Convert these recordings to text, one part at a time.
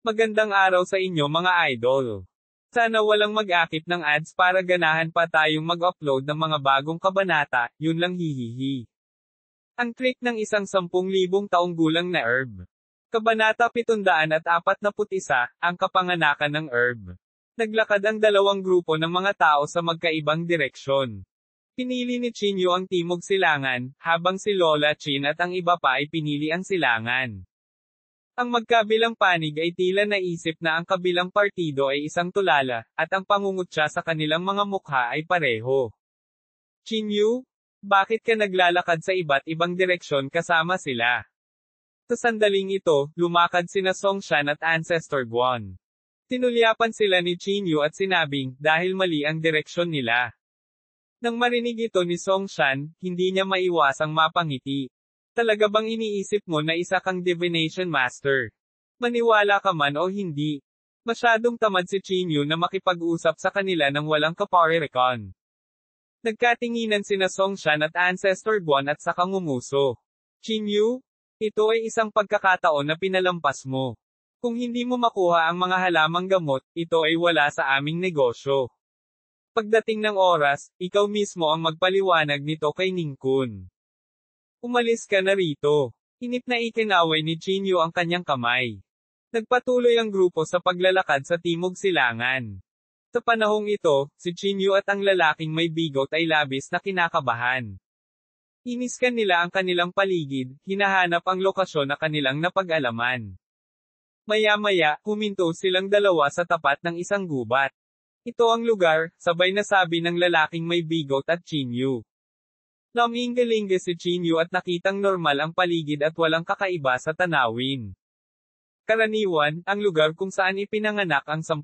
Magandang araw sa inyo mga idol. Sana walang mag-akit ng ads para ganahan pa tayong mag-upload ng mga bagong kabanata, yun lang hihihi. Ang trick ng isang 10,000 taong gulang na herb. Kabanata 741, ang kapanganakan ng herb. Naglakad ang dalawang grupo ng mga tao sa magkaibang direksyon. Pinili ni Chinyo ang Timog Silangan, habang si Lola Chin at ang iba pa ay pinili ang Silangan. Ang magkabilang panig ay tila naisip na ang kabilang partido ay isang tulala, at ang pangungutya sa kanilang mga mukha ay pareho. Chinyu, bakit ka naglalakad sa iba't ibang direksyon kasama sila? Sa sandaling ito, lumakad sina Songshan at Ancestor Guan. Tinulyapan sila ni Chinyu at sinabing, dahil mali ang direksyon nila. Nang marinig ito ni Songshan, hindi niya maiwasang mapangiti. Talaga bang iniisip mo na isa kang divination master? Maniwala ka man o hindi. Masyadong tamad si Chinyu na makipag-usap sa kanila nang walang kaparerekon. Nagkatinginan sina Songshan at Ancestor Guan at saka ngumuso. Chinyu, ito ay isang pagkakataon na pinalampas mo. Kung hindi mo makuha ang mga halamang gamot, ito ay wala sa aming negosyo. Pagdating ng oras, ikaw mismo ang magpaliwanag nito kay Ningkun. Umalis ka na rito. Inip na ikinaway ni Chinyu ang kanyang kamay. Nagpatuloy ang grupo sa paglalakad sa Timog Silangan. Sa panahong ito, si Chinyu at ang lalaking may bigot ay labis na kinakabahan. Iniskan nila ang kanilang paligid, hinahanap ang lokasyon na kanilang napag-alaman. Maya-maya, huminto silang dalawa sa tapat ng isang gubat. Ito ang lugar, sabay na sabi ng lalaking may bigot at Chinyu. Naminggalinga si Chinyu at nakitang normal ang paligid at walang kakaiba sa tanawin. Karaniwan, ang lugar kung saan ipinanganak ang 10,000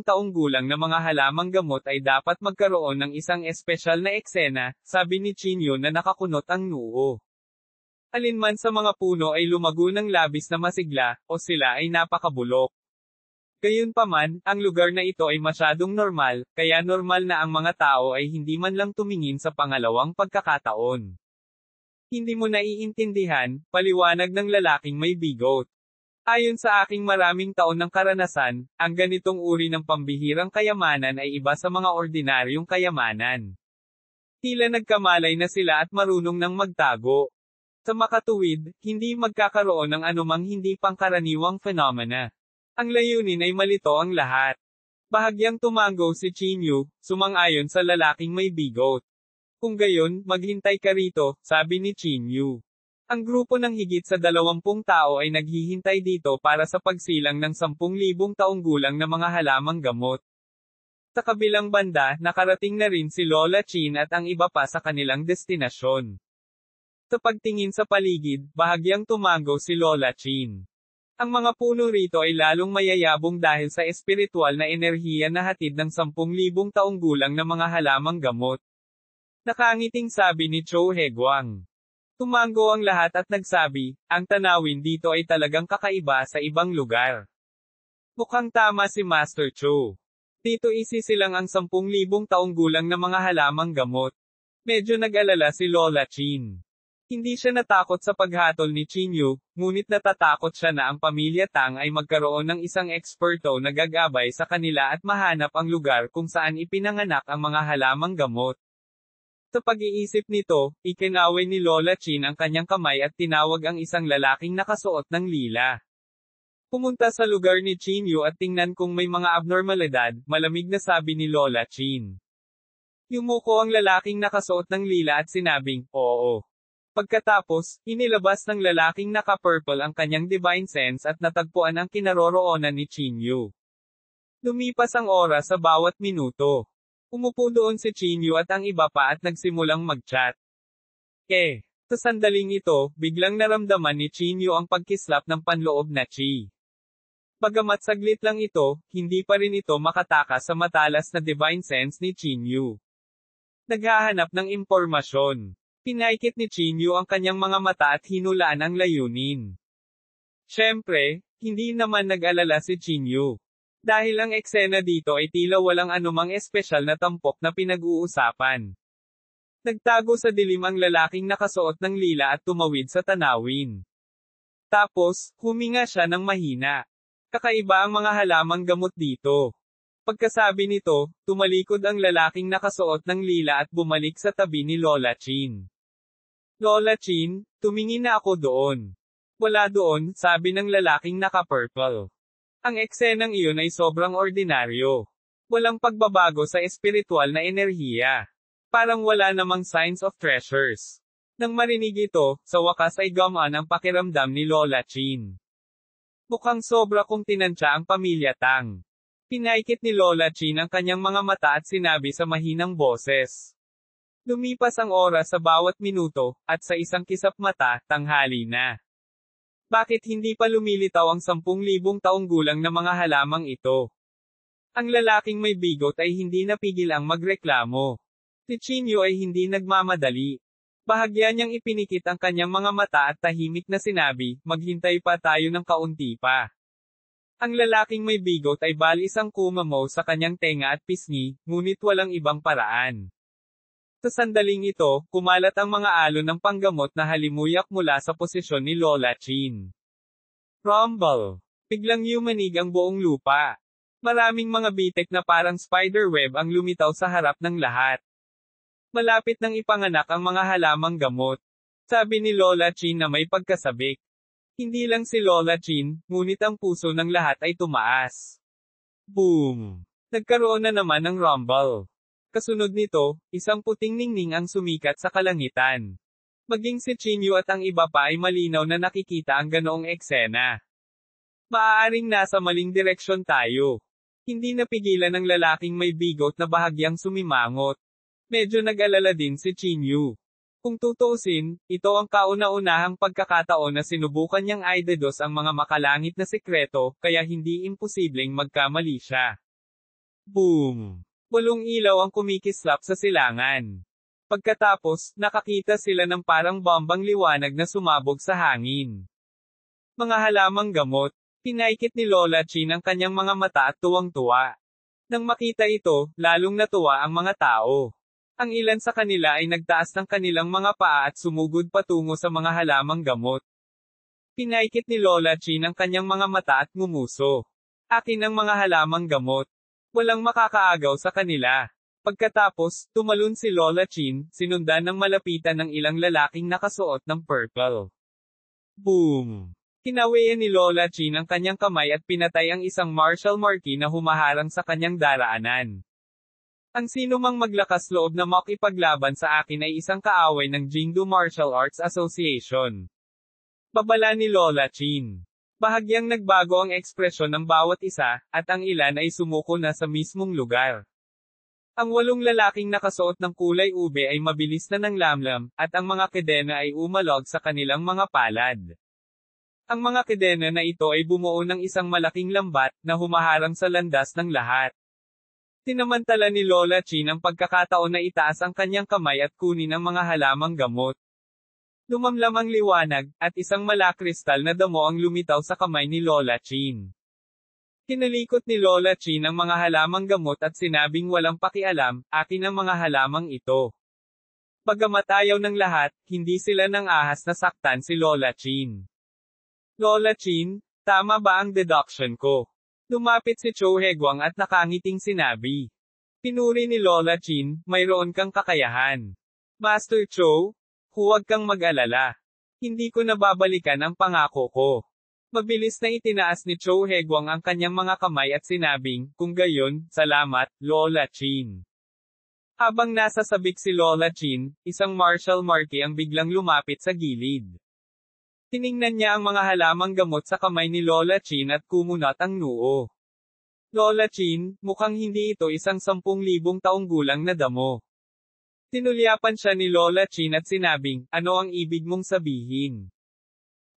taong gulang na mga halamang gamot ay dapat magkaroon ng isang espesyal na eksena, sabi ni Chinyu na nakakunot ang noo. Alinman sa mga puno ay lumago ng labis na masigla, o sila ay napakabulok. Gayunpaman, ang lugar na ito ay masyadong normal, kaya normal na ang mga tao ay hindi man lang tumingin sa pangalawang pagkakataon. Hindi mo naiintindihan, paliwanag ng lalaking may bigot. Ayon sa aking maraming taon ng karanasan, ang ganitong uri ng pambihirang kayamanan ay iba sa mga ordinaryong kayamanan. Tila nagkamalay na sila at marunong nang magtago. Sa makatuwid, hindi magkakaroon ng anumang hindi pangkaraniwang phenomena. Ang layunin ay malito ang lahat. Bahagyang tumango si Chinyu, sumang-ayon sa lalaking may bigot. Kung gayon, maghintay ka rito, sabi ni Chinyu. Ang grupo ng higit sa 20 tao ay naghihintay dito para sa pagsilang ng 10,000 taong gulang na mga halamang gamot. Sa kabilang banda, nakarating na rin si Lola Chin at ang iba pa sa kanilang destinasyon. Sa pagtingin sa paligid, bahagyang tumango si Lola Chin. Ang mga puno rito ay lalong mayayabong dahil sa espiritual na enerhiya na hatid ng 10,000 taong gulang na mga halamang gamot. Nakangiting sabi ni Cho Hegwang. Tumango ang lahat at nagsabi, ang tanawin dito ay talagang kakaiba sa ibang lugar. Mukhang tama si Master Cho. Dito isisilang ang 10,000 taong gulang na mga halamang gamot. Medyo nag-alala si Lola Chin. Hindi siya natakot sa paghatol ni Chinyu, ngunit natatakot siya na ang pamilya Tang ay magkaroon ng isang eksperto na gagabay sa kanila at mahanap ang lugar kung saan ipinanganak ang mga halamang gamot. Sa pag-iisip nito, ikinaway ni Lola Chin ang kanyang kamay at tinawag ang isang lalaking nakasuot ng lila. Pumunta sa lugar ni Chinyu at tingnan kung may mga abnormalidad, malamig na sabi ni Lola Chin. Yumuko ang lalaking nakasuot ng lila at sinabing, oo. Pagkatapos, inilabas ng lalaking naka-purple ang kanyang divine sense at natagpuan ang kinaroroonan ni Chinyu. Lumipas ang oras sa bawat minuto. Umupo doon si Chinyu at ang iba pa at nagsimulang mag-chat. Sa sandaling ito, biglang naramdaman ni Chinyu ang pagkislap ng panloob na chi. Bagamat saglit lang ito, hindi pa rin ito makatakas sa matalas na divine sense ni Chinyu. Naghahanap ng impormasyon. Pinaikit ni Chinyu ang kanyang mga mata at hinulaan ang layunin. Siyempre, hindi naman nag-alala si Chinyu. Dahil ang eksena dito ay tila walang anumang espesyal na tampok na pinag-uusapan. Nagtago sa dilim ang lalaking nakasuot ng lila at tumawid sa tanawin. Tapos, huminga siya ng mahina. Kakaiba ang mga halamang gamot dito. Pagkasabi nito, tumalikod ang lalaking nakasuot ng lila at bumalik sa tabi ni Lola Chin. Lola Chin, tumingin na ako doon. Wala doon, sabi ng lalaking naka-purple. Ang eksenang iyon ay sobrang ordinaryo. Walang pagbabago sa espiritual na enerhiya. Parang wala namang signs of treasures. Nang marinig ito, sa wakas ay gumaan ang pakiramdam ni Lola Chin. Mukhang sobra kong tinansya ang pamilya Tang. Pinaikit ni Lola Chin ang kanyang mga mata at sinabi sa mahinang boses. Lumipas ang oras sa bawat minuto, at sa isang kisap mata, tanghali na. Bakit hindi pa lumilitaw ang 10,000 taong gulang na mga halamang ito? Ang lalaking may bigot ay hindi napigil ang magreklamo. Si Chinyu ay hindi nagmamadali. Bahagya niyang ipinikit ang kanyang mga mata at tahimik na sinabi, maghintay pa tayo ng kaunti pa. Ang lalaking may bigot ay balisang kumamaw sa kanyang tenga at pisngi, ngunit walang ibang paraan. Sa sandaling ito, kumalat ang mga alon ng panggamot na halimuyak mula sa posisyon ni Lola Chin. Rumble! Biglang yumanig ang buong lupa. Maraming mga bitek na parang spiderweb ang lumitaw sa harap ng lahat. Malapit nang ipanganak ang mga halamang gamot. Sabi ni Lola Chin na may pagkasabik. Hindi lang si Lola Chin, ngunit ang puso ng lahat ay tumaas. Boom! Nagkaroon na naman ng rumble. Kasunod nito, isang puting ningning ang sumikat sa kalangitan. Maging si Chinyu at ang iba pa ay malinaw na nakikita ang ganoong eksena. Maaaring nasa maling direksyon tayo. Hindi napigilan ng lalaking may bigot na bahagyang sumimangot. Medyo nag-alala din si Chinyu. Kung tutuusin, ito ang kauna-unahang pagkakataon na sinubukan niyang idedos ang mga makalangit na sekreto, kaya hindi imposibleng magkamali siya. Boom! 8 ilaw ang kumikislap sa silangan. Pagkatapos, nakakita sila ng parang bombang liwanag na sumabog sa hangin. Mga halamang gamot, pinaikit ni Lola Chin ang kanyang mga mata at tuwang-tuwa. Nang makita ito, lalong natuwa ang mga tao. Ang ilan sa kanila ay nagtaas ng kanilang mga paa at sumugod patungo sa mga halamang gamot. Pinaikit ni Lola Chin ang kanyang mga mata at ngumuso. Akin ang mga halamang gamot. Walang makakaagaw sa kanila. Pagkatapos, tumalon si Lola Chin, sinundan ng malapitan ng ilang lalaking nakasuot ng purple. Boom! Kinawayan ni Lola Chin ang kanyang kamay at pinatay ang isang martial marquee na humaharang sa kanyang daraanan. Ang sinumang maglakas loob na makipaglaban sa akin ay isang kaaway ng Jingdu Martial Arts Association. Babala ni Lola Chin. Bahagyang nagbago ang ekspresyon ng bawat isa, at ang ilan ay sumuko na sa mismong lugar. Ang 8 lalaking nakasuot ng kulay ube ay mabilis na nanglamlam, at ang mga kedena ay umalog sa kanilang mga palad. Ang mga kedena na ito ay bumuo ng isang malaking lambat, na humaharang sa landas ng lahat. Tinamantala ni Lola Chin ang pagkakataon na itaas ang kanyang kamay at kunin ang mga halamang gamot. Lumamlam ang liwanag, at isang malakristal na damo ang lumitaw sa kamay ni Lola Chin. Kinalikot ni Lola Chin ang mga halamang gamot at sinabing walang pakialam, akin ang mga halamang ito. Bagamat ayaw ng lahat, hindi sila nang ahas na saktan si Lola Chin. Lola Chin, tama ba ang deduction ko? Lumapit si Cho Hegwang at nakangiting sinabi. Pinuri ni Lola Chin, mayroon kang kakayahan. Master Cho, huwag kang mag-alala. Hindi ko nababalikan ang pangako ko. Mabilis na itinaas ni Cho Hegwang ang kanyang mga kamay at sinabing, kung gayon, salamat, Lola Chin. Habang nasa sabik si Lola Chin, isang martial marquee ang biglang lumapit sa gilid. Tiningnan niya ang mga halamang gamot sa kamay ni Lola Chin at kumunat ang noo. Lola Chin, mukhang hindi ito isang 10,000 taong gulang na damo. Tinulyapan siya ni Lola Chin at sinabing, ano ang ibig mong sabihin?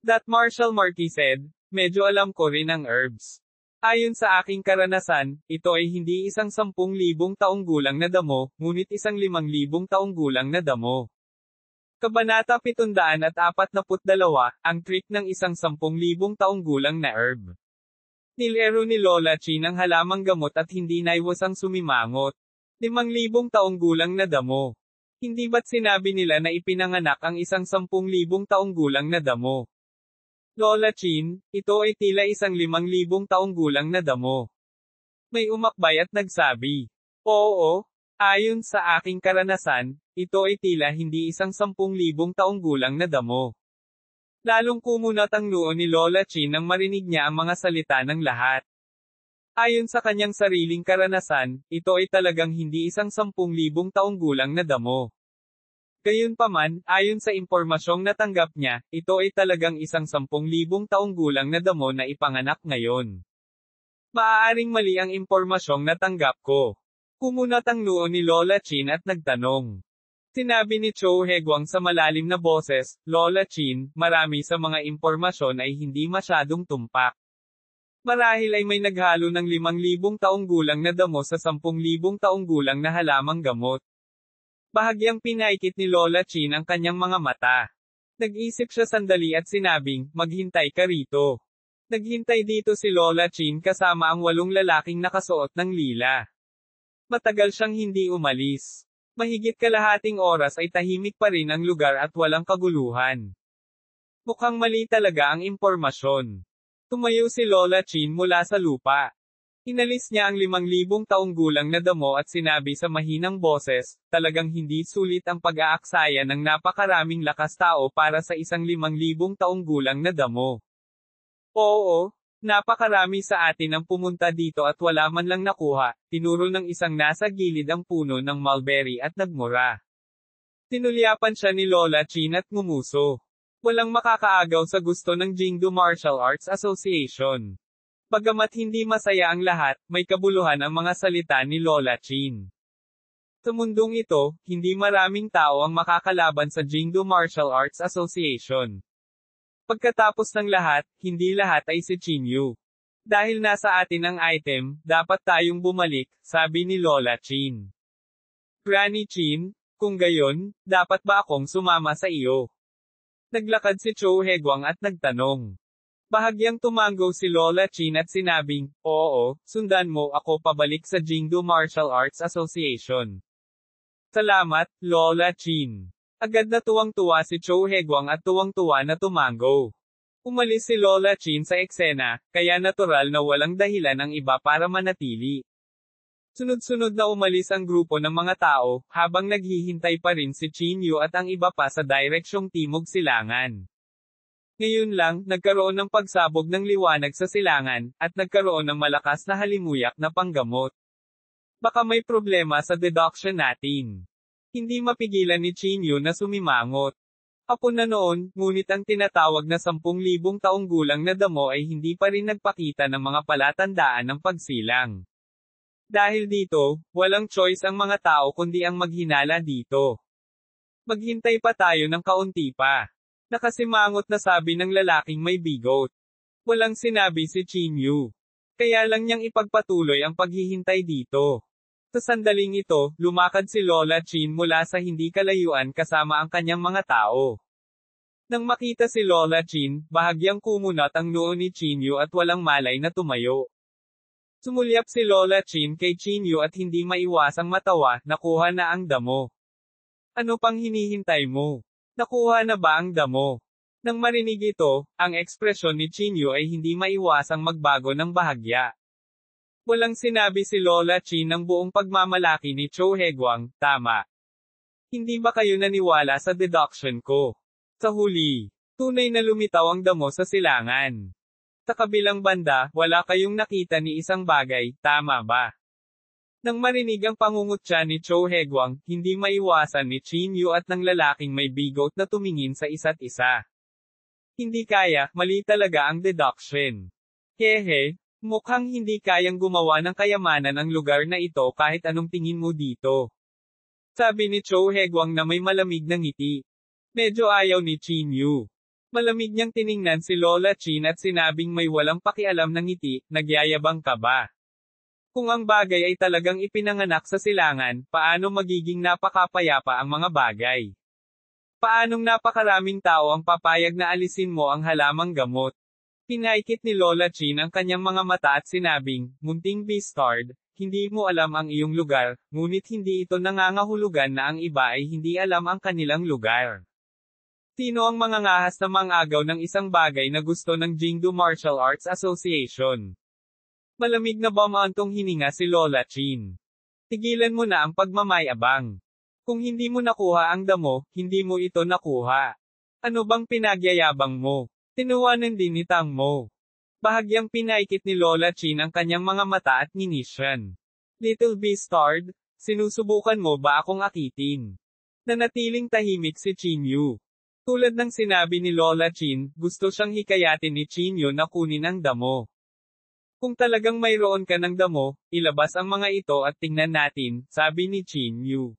That martial marquee said, medyo alam ko rin ang herbs. Ayon sa aking karanasan, ito ay hindi isang 10,000 taong gulang na damo, ngunit isang 5,000 taong gulang na damo. Kabanata 742, ang trick ng isang 10,000 taong gulang na herb. Nilero ni Lola Chin ang halamang gamot at hindi naiwasang sumimangot. 5,000 taong gulang na damo. Hindi ba't sinabi nila na ipinanganak ang isang 10,000 taong gulang na damo? Lola Chin, ito ay tila isang 5,000 taong gulang na damo. May umakbay at nagsabi. Oo, ayon sa aking karanasan, ito ay tila hindi isang 10,000 taong gulang na damo. Lalong kumunat ang noo ni Lola Chin nang marinig niya ang mga salita ng lahat. Ayon sa kanyang sariling karanasan, ito ay talagang hindi isang 10,000 taong gulang na damo. Gayunpaman, ayon sa impormasyong natanggap niya, ito ay talagang isang 10,000 taong gulang na damo na ipanganak ngayon. Maaaring mali ang impormasyong natanggap ko. Kumunat ang noo ni Lola Chin at nagtanong. Sinabi ni Cho Hegwang sa malalim na boses, Lola Chin, marami sa mga impormasyon ay hindi masyadong tumpak. Marahil ay may naghalo ng 5,000 taong gulang na damo sa 10,000 taong gulang na halamang gamot. Bahagyang pinaikit ni Lola Chin ang kanyang mga mata. Nag-isip siya sandali at sinabing, maghintay ka rito. Naghintay dito si Lola Chin kasama ang 8 lalaking nakasuot ng lila. Matagal siyang hindi umalis. Mahigit kalahating oras ay tahimik pa rin ang lugar at walang kaguluhan. Mukhang mali talaga ang impormasyon. Tumayo si Lola Chin mula sa lupa. Inalis niya ang 5,000 taong gulang na damo at sinabi sa mahinang boses, talagang hindi sulit ang pag-aaksaya ng napakaraming lakas tao para sa isang 5,000 taong gulang na damo. Oo, napakarami sa atin ang pumunta dito at wala man lang nakuha, tinuro ng isang nasa gilid ang puno ng mulberry at nagmura. Tinulyapan siya ni Lola Chin at ngumuso. Walang makakaagaw sa gusto ng Jingdo Martial Arts Association. Bagamat hindi masaya ang lahat, may kabuluhan ang mga salita ni Lola Chin. Sa mundong ito, hindi maraming tao ang makakalaban sa Jingdo Martial Arts Association. Pagkatapos ng lahat, hindi lahat ay si Chin Yu. Dahil nasa atin ang item, dapat tayong bumalik, sabi ni Lola Chin. Granny Chin, kung gayon, dapat ba akong sumama sa iyo? Naglakad si Cho Hegwang at nagtanong. Bahagyang tumango si Lola Chin at sinabing, oo, sundan mo ako pabalik sa Jingdo Martial Arts Association. Salamat, Lola Chin. Agad na tuwang-tuwa si Cho Hegwang at tuwang-tuwa na tumango. Umalis si Lola Chin sa eksena, kaya natural na walang dahilan ang iba para manatili. Sunod-sunod na umalis ang grupo ng mga tao, habang naghihintay pa rin si Chin Yu at ang iba pa sa direksyong Timog Silangan. Ngayon lang, nagkaroon ng pagsabog ng liwanag sa silangan, at nagkaroon ng malakas na halimuyak na panggamot. Baka may problema sa deduction natin. Hindi mapigilan ni Chin Yu na sumimangot. Hapon na noon, ngunit ang tinatawag na 10,000 taong gulang na damo ay hindi pa rin nagpakita ng mga palatandaan ng pagsilang. Dahil dito, walang choice ang mga tao kundi ang maghinala dito. Maghintay pa tayo ng kaunti pa. Nakasimangot na sabi ng lalaking may bigot. Walang sinabi si Chin Yu. Kaya lang niyang ipagpatuloy ang paghihintay dito. Sa sandaling ito, lumakad si Lola Chin mula sa hindi kalayuan kasama ang kanyang mga tao. Nang makita si Lola Chin, bahagyang kumunat ang noo ni Chin Yu at walang malay na tumayo. Sumulyap si Lola Chin kay Chin Yu at hindi maiwasang matawa, nakuha na ang damo. Ano pang hinihintay mo? Nakuha na ba ang damo? Nang marinig ito, ang ekspresyon ni Chin Yu ay hindi maiwasang magbago ng bahagya. Walang sinabi si Lola Chin ng buong pagmamalaki ni Cho Hegwang, tama. Hindi ba kayo naniwala sa deduction ko? Sa huli, tunay na lumitaw ang damo sa silangan. Sa kabilang banda, wala kayong nakita ni isang bagay, tama ba? Nang marinig ang pangungutya ni Cho Hegwang, hindi maiwasan ni Chin Yu at ng lalaking may bigot na tumingin sa isa't isa. Hindi kaya, mali talaga ang deduction. Hehe, mukhang hindi kayang gumawa ng kayamanan ang lugar na ito kahit anong tingin mo dito. Sabi ni Cho Hegwang na may malamig na ngiti. Medyo ayaw ni Chin Yu. Malamig niyang tiningnan si Lola Chin at sinabing may walang pakialam na ngiti, nagyayabang ka ba? Kung ang bagay ay talagang ipinanganak sa silangan, paano magiging napakapayapa ang mga bagay? Paanong napakaraming tao ang papayag na alisin mo ang halamang gamot? Pinaikit ni Lola Chin ang kanyang mga mata at sinabing, munting bastard, hindi mo alam ang iyong lugar, ngunit hindi ito nangangahulugan na ang iba ay hindi alam ang kanilang lugar. Sino ang mangangahas na mangagaw ng isang bagay na gusto ng Jingdu Martial Arts Association? Malamig na ba maantong hininga si Lola Chin? Tigilan mo na ang pagmamayabang. Kung hindi mo nakuha ang damo, hindi mo ito nakuha. Ano bang pinagyayabang mo? Tinuwanan din ni Tang mo. Bahagyang pinaikit ni Lola Chin ang kanyang mga mata at nginisyan. Little Beastard, sinusubukan mo ba akong akitin? Nanatiling tahimik si Chin Yu. Tulad ng sinabi ni Lola Chin, gusto siyang hikayatin ni Chin Yu na kunin ang damo. Kung talagang mayroon ka ng damo, ilabas ang mga ito at tingnan natin, sabi ni Chin Yu.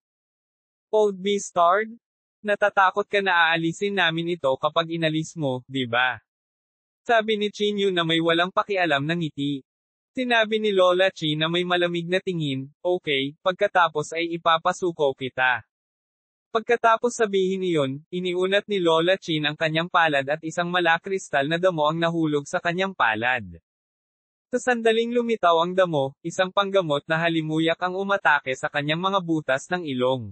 Old Beastard? Natatakot ka na aalisin namin ito kapag inalis mo, di ba? Sabi ni Chin Yu na may walang pakialam ng ngiti. Sinabi ni Lola Chin na may malamig na tingin, okay, pagkatapos ay ipapasuko kita. Pagkatapos sabihin iyon, iniunat ni Lola Chin ang kanyang palad at isang malakristal na damo ang nahulog sa kanyang palad. Sa sandaling lumitaw ang damo, isang panggamot na halimuyak ang umatake sa kanyang mga butas ng ilong.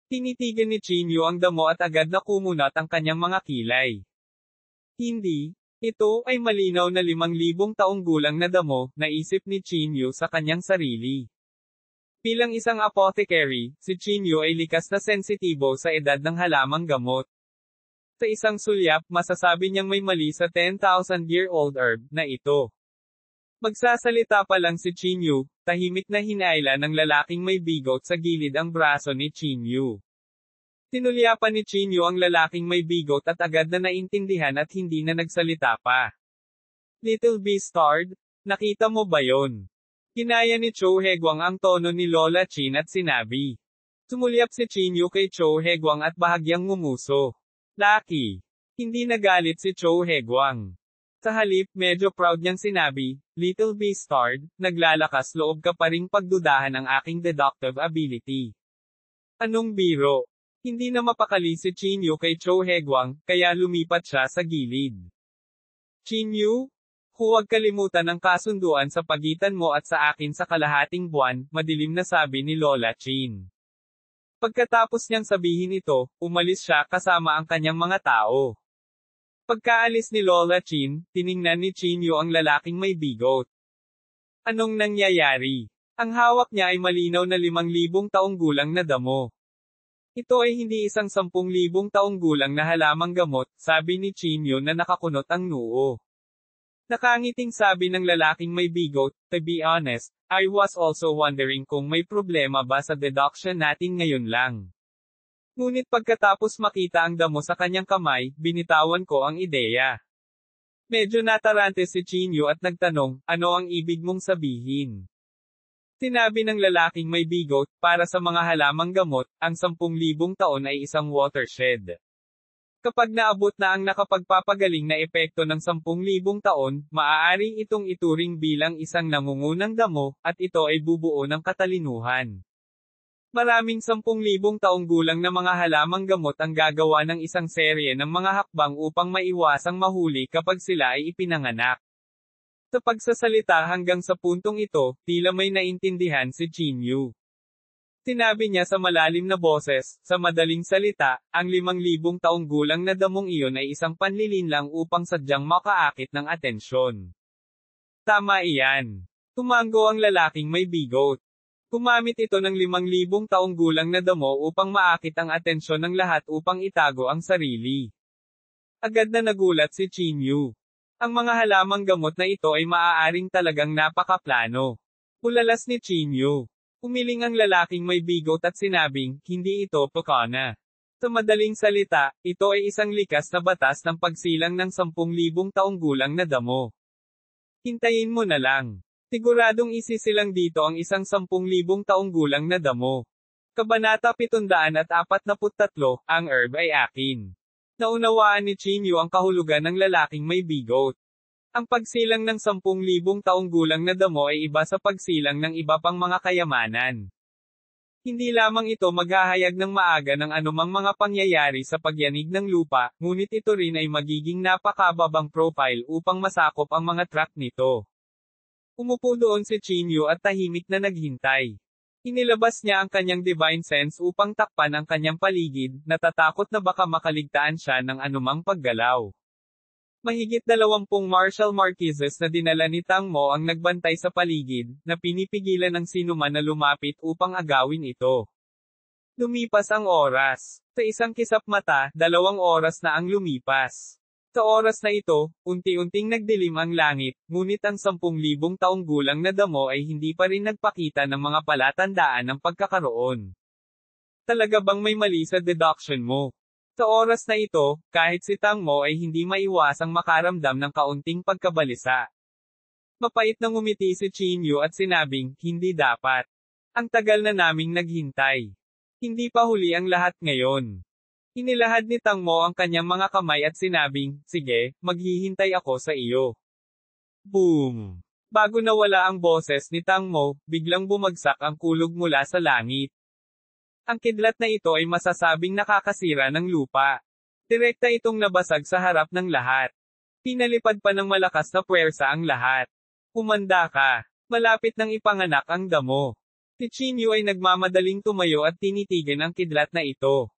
Tinitigan ni Chin Yu ang damo at agad na kumunat ang kanyang mga kilay. Hindi, ito ay malinaw na 5,000 taong gulang na damo, naisip ni Chin Yu sa kanyang sarili. Bilang isang apothecary, si Chin Yu ay likas na sensitibo sa edad ng halamang gamot. Sa isang sulyap, masasabi niyang may mali sa 10,000-year-old herb na ito. Magsasalita pa lang si Chin Yu, tahimik na hinaila ng lalaking may bigot sa gilid ang braso ni Chin Yu. Tinulyapan ni Chin Yu ang lalaking may bigot at agad na naintindihan at hindi na nagsalita pa. Little Beastard, nakita mo ba yon? Ginaya ni Cho Hegwang ang tono ni Lola Chin at sinabi. Sumulyap si Chin Yu kay Cho Hegwang at bahagyang ngumuso. Lucky. Hindi nagalit si Cho Hegwang. Sa halip, medyo proud niyang sinabi, Little Beastard, naglalakas loob ka pa ring pagdudahan ang aking deductive ability. Anong biro? Hindi na mapakali si Chin Yu kay Cho Hegwang, kaya lumipat siya sa gilid. Chin Yu? Huwag kalimutan ang kasunduan sa pagitan mo at sa akin sa kalahating buwan, madilim na sabi ni Lola Chin. Pagkatapos niyang sabihin ito, umalis siya kasama ang kanyang mga tao. Pagkaalis ni Lola Chin, tiningnan ni Chin Yu ang lalaking may bigot. Anong nangyayari? Ang hawak niya ay malinaw na 5,000 taong gulang na damo. Ito ay hindi isang 10,000 taong gulang na halamang gamot, sabi ni Chin Yu na nakakunot ang noo. Nakangiting sabi ng lalaking may bigot, to be honest, I was also wondering kung may problema ba sa deduction natin ngayon lang. Ngunit pagkatapos makita ang damo sa kanyang kamay, binitawan ko ang ideya. Medyo natarante si Chin Yu at nagtanong, ano ang ibig mong sabihin? Sinabi ng lalaking may bigot, para sa mga halamang gamot, ang 10,000 taon ay isang watershed. Kapag naabot na ang nakapagpapagaling na epekto ng 10,000 taon, maaaring itong ituring bilang isang nangungunang damo, at ito ay bubuo ng katalinuhan. Maraming 10,000 taong gulang na mga halamang gamot ang gagawa ng isang serye ng mga hakbang upang maiwasang mahuli kapag sila ay ipinanganak. Sa pagsasalita hanggang sa puntong ito, tila may naintindihan si Chin Yu. Sinabi niya sa malalim na boses, sa madaling salita, ang 5,000 taong gulang na damong iyon ay isang panlilinlang upang sadyang makaakit ng atensyon. Tama iyan. Tumango ang lalaking may bigot. Gumamit ito ng 5,000 taong gulang na damo upang maakit ang atensyon ng lahat upang itago ang sarili. Agad na nagulat si Chin Yu. Ang mga halamang gamot na ito ay maaaring talagang napakaplano. Ulalas ni Chin Yu. Umiling ang lalaking may bigot at sinabing, hindi ito pakana. Sa madaling salita, ito ay isang likas na batas ng pagsilang ng 10,000 taong gulang na damo. Hintayin mo na lang. Siguradong isisilang dito ang isang 10,000 taong gulang na damo. Kabanata 743, ang herb ay akin. Naunawaan ni Chin Yu ang kahulugan ng lalaking may bigot. Ang pagsilang ng 10,000 taong gulang na damo ay iba sa pagsilang ng iba pang mga kayamanan. Hindi lamang ito maghahayag ng maaga ng anumang mga pangyayari sa pagyanig ng lupa, ngunit ito rin ay magiging napakababang profile upang masakop ang mga track nito. Umupo doon si Chin Yu at tahimik na naghintay. Inilabas niya ang kanyang divine sense upang takpan ang kanyang paligid, natatakot na baka makaligtaan siya ng anumang paggalaw. Mahigit 20 martial marquises na dinala ni Tang Mo ang nagbantay sa paligid, na pinipigilan ng sinuman na lumapit upang agawin ito. Lumipas ang oras. Sa isang kisap mata, 2 oras na ang lumipas. Sa oras na ito, unti-unting nagdilim ang langit, ngunit ang 10,000 taong gulang na damo ay hindi pa rin nagpakita ng mga palatandaan ng pagkakaroon. Talaga bang may mali sa deduction mo? Sa oras na ito, kahit si Tang Mo ay hindi maiwasang makaramdam ng kaunting pagkabalisa. Mapait na ngumiti si Qin Yu at sinabing, hindi dapat. Ang tagal na naming naghintay. Hindi pa huli ang lahat ngayon. Inilahad ni Tang Mo ang kanyang mga kamay at sinabing, sige, maghihintay ako sa iyo. Boom! Bago nawala ang boses ni Tang Mo, biglang bumagsak ang kulog mula sa langit. Ang kidlat na ito ay masasabing nakakasira ng lupa. Direkta itong nabasag sa harap ng lahat. Pinalipad pa ng malakas na puwersa ang lahat. Umanda ka. Malapit nang ipanganak ang damo. Si Qin Yu ay nagmamadaling tumayo at tinitigan ang kidlat na ito.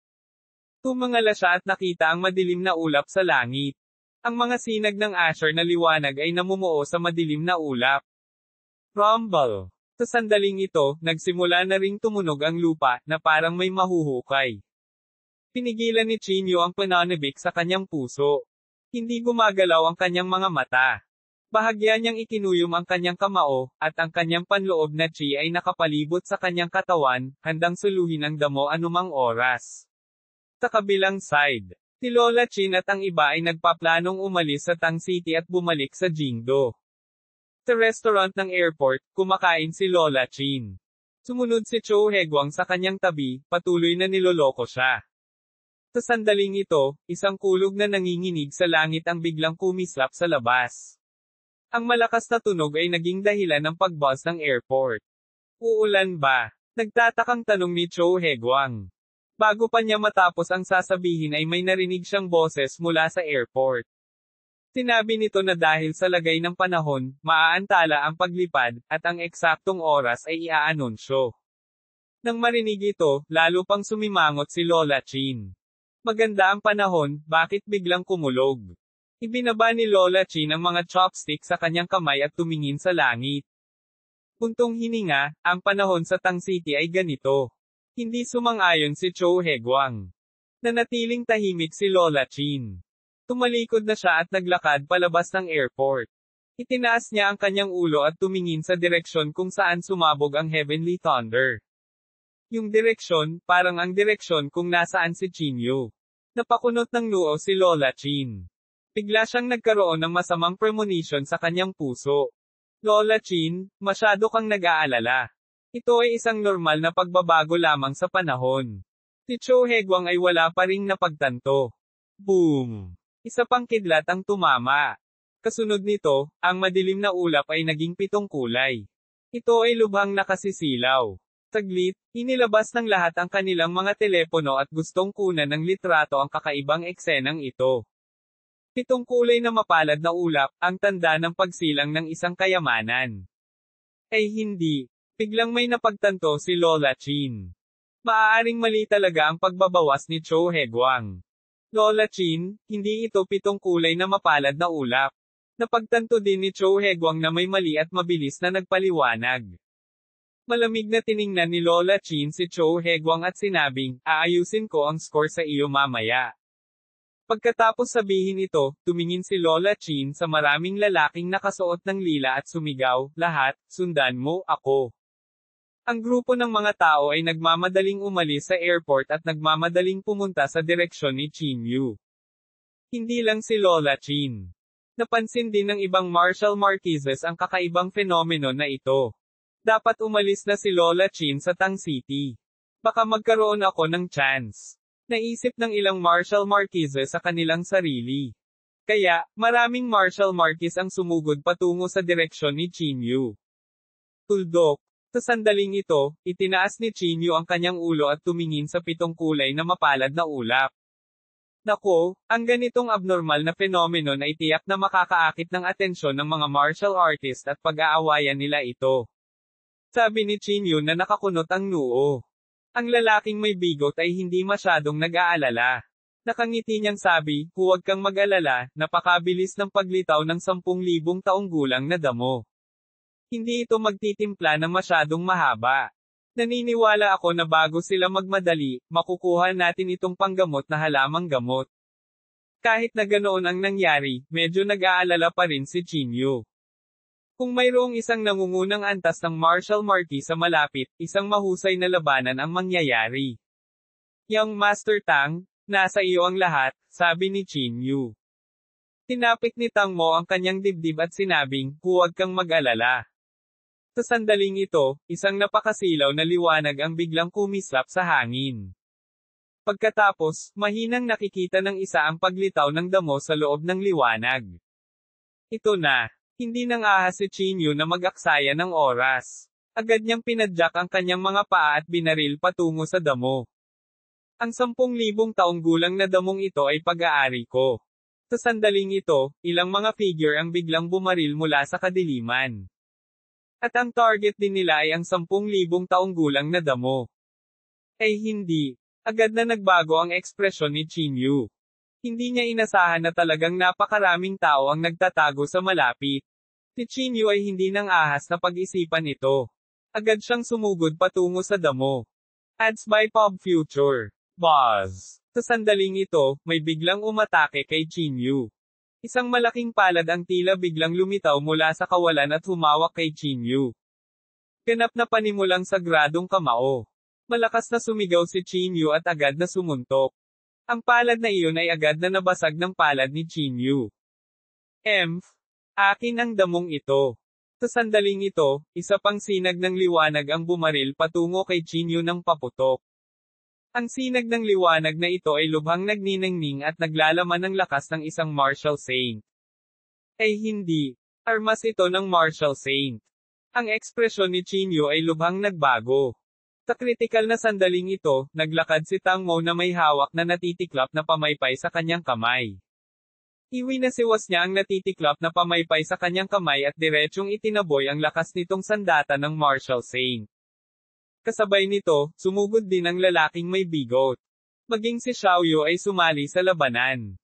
Tumangala siya at nakita ang madilim na ulap sa langit. Ang mga sinag ng Asher na liwanag ay namumuo sa madilim na ulap. Rumble. Sa sandaling ito, nagsimula na ring tumunog ang lupa, na parang may mahuhukay. Pinigilan ni Qin Yu ang pananabik sa kanyang puso. Hindi gumagalaw ang kanyang mga mata. Bahagya niyang ikinuyom ang kanyang kamao, at ang kanyang panloob na chi ay nakapalibot sa kanyang katawan, handang suluhin ang damo anumang oras. Sa kabilang side, si Lola Qin at ang iba ay nagpaplanong umalis sa Tang City at bumalik sa Jingdo. Sa restaurant ng airport, kumakain si Lola Qin. Sumunod si Cho Hegwang sa kanyang tabi, patuloy na niloloko siya. Sa sandaling ito, isang kulog na nanginginig sa langit ang biglang kumislap sa labas. Ang malakas na tunog ay naging dahilan ng pagbuzz ng airport. Uulan ba? Nagtatakang tanong ni Cho Hegwang. Bago pa niya matapos ang sasabihin ay may narinig siyang boses mula sa airport. Sinabi nito na dahil sa lagay ng panahon, maaantala ang paglipad, at ang eksaktong oras ay iaanunsyo. Nang marinig ito, lalo pang sumimangot si Lola Qin. Maganda ang panahon, bakit biglang kumulog? Ibinaba ni Lola Qin ang mga chopstick sa kanyang kamay at tumingin sa langit. Puntong hininga, ang panahon sa Tang City ay ganito. Hindi sumang-ayon si Cho Hegwang. Nanatiling tahimik si Lola Qin. Tumalikod na siya at naglakad palabas ng airport. Itinaas niya ang kanyang ulo at tumingin sa direksyon kung saan sumabog ang Heavenly Thunder. Yung direksyon, parang ang direksyon kung nasaan si Qin Yu. Napakunot ng noo si Lola Qin. Bigla siyang nagkaroon ng masamang premonition sa kanyang puso. Lola Qin, masyado kang nag-aalala. Ito ay isang normal na pagbabago lamang sa panahon. Si Cho Hegwang ay wala pa ring napagtanto. Boom! Isa pang kidlat ang tumama. Kasunod nito, ang madilim na ulap ay naging 7 kulay. Ito ay lubhang nakasisilaw. Saglit, inilabas ng lahat ang kanilang mga telepono at gustong kunan ng litrato ang kakaibang eksenang ito. 7 kulay na mapalad na ulap, ang tanda ng pagsilang ng isang kayamanan. Ay hindi. Biglang may napagtanto si Lola Qin. Maaaring mali talaga ang pagbabawas ni Cho Hegwang. Lola Qin, hindi ito 7 kulay na mapalad na ulap. Napagtanto din ni Cho Hegwang na may mali at mabilis na nagpaliwanag. Malamig na tiningnan ni Lola Qin si Cho Hegwang at sinabing, aayusin ko ang score sa iyo mamaya. Pagkatapos sabihin ito, tumingin si Lola Qin sa maraming lalaking nakasuot ng lila at sumigaw, lahat, sundan mo, ako. Ang grupo ng mga tao ay nagmamadaling umalis sa airport at nagmamadaling pumunta sa direksyon ni Qin Yu. Hindi lang si Lola Qin. Napansin din ng ibang martial marquises ang kakaibang fenomeno na ito. Dapat umalis na si Lola Qin sa Tang City. Baka magkaroon ako ng chance. Naisip ng ilang martial marquises sa kanilang sarili. Kaya, maraming martial marquis ang sumugod patungo sa direksyon ni Qin Yu. Tuldok. Sa sandaling ito, itinaas ni Qin Yu ang kanyang ulo at tumingin sa 7 kulay na mapalad na ulap. Nako, ang ganitong abnormal na fenomeno na itiyak na makakaakit ng atensyon ng mga martial artist at pag-aawayan nila ito. Sabi ni Chinyu na nakakunot ang noo. Ang lalaking may bigot ay hindi masyadong nag-aalala. Nakangiti niyang sabi, huwag kang mag-alala, napakabilis ng paglitaw ng 10,000 taong gulang na damo. Hindi ito magtitimpla ng masyadong mahaba. Naniniwala ako na bago sila magmadali, makukuha natin itong panggamot na halamang gamot. Kahit na ganoon ang nangyari, medyo nag-aalala pa rin si Chinyu. Kung mayroong isang nangungunang antas ng martial marquee sa malapit, isang mahusay na labanan ang mangyayari. Young Master Tang, nasa iyo ang lahat, sabi ni Chinyu. Tinapik ni Tang Mo ang kanyang dibdib at sinabing, huwag kang mag-alala. Sa sandaling ito, isang napakasilaw na liwanag ang biglang kumislap sa hangin. Pagkatapos, mahinang nakikita ng isa ang paglitaw ng damo sa loob ng liwanag. Ito na. Hindi nang ahas si Chinyu na mag-aksaya ng oras. Agad niyang pinadyak ang kanyang mga paa at binaril patungo sa damo. Ang 10,000 taong gulang na damong ito ay pag-aari ko. Sa sandaling ito, ilang mga figure ang biglang bumaril mula sa kadiliman. At ang target din nila ay ang 10,000 taong gulang na damo. Ay hindi. Agad na nagbago ang ekspresyon ni Chinyu. Hindi niya inasahan na talagang napakaraming tao ang nagtatago sa malapit. Si Chinyu ay hindi nang ahas na pag-isipan ito. Agad siyang sumugod patungo sa damo. Ads by Pop Future. Buzz. Sa sandaling ito, may biglang umatake kay Chinyu. Isang malaking palad ang tila biglang lumitaw mula sa kawalan at humawak kay Chinyu. Ganap na panimulang sagradong kamao. Malakas na sumigaw si Chinyu at agad na sumuntok. Ang palad na iyon ay agad na nabasag ng palad ni Chinyu. Akin ang damong ito. Sa sandaling ito, isa pang sinag ng liwanag ang bumaril patungo kay Chinyu ng paputok. Ang sinag ng liwanag na ito ay lubhang nagniningning at naglalaman ng lakas ng isang martial saint. Ay hindi. Armas ito ng martial saint. Ang ekspresyon ni Chinyu ay lubhang nagbago. Sa kritikal na sandaling ito, naglakad si Tang Mo na may hawak na natitiklap na pamaypay sa kanyang kamay. Iwinasiwas niya ang natitiklap na pamaypay sa kanyang kamay at diretsyong itinaboy ang lakas nitong sandata ng martial saint. Kasabay nito, sumugod din ang lalaking may bigot. Maging si Xiaoyu ay sumali sa labanan.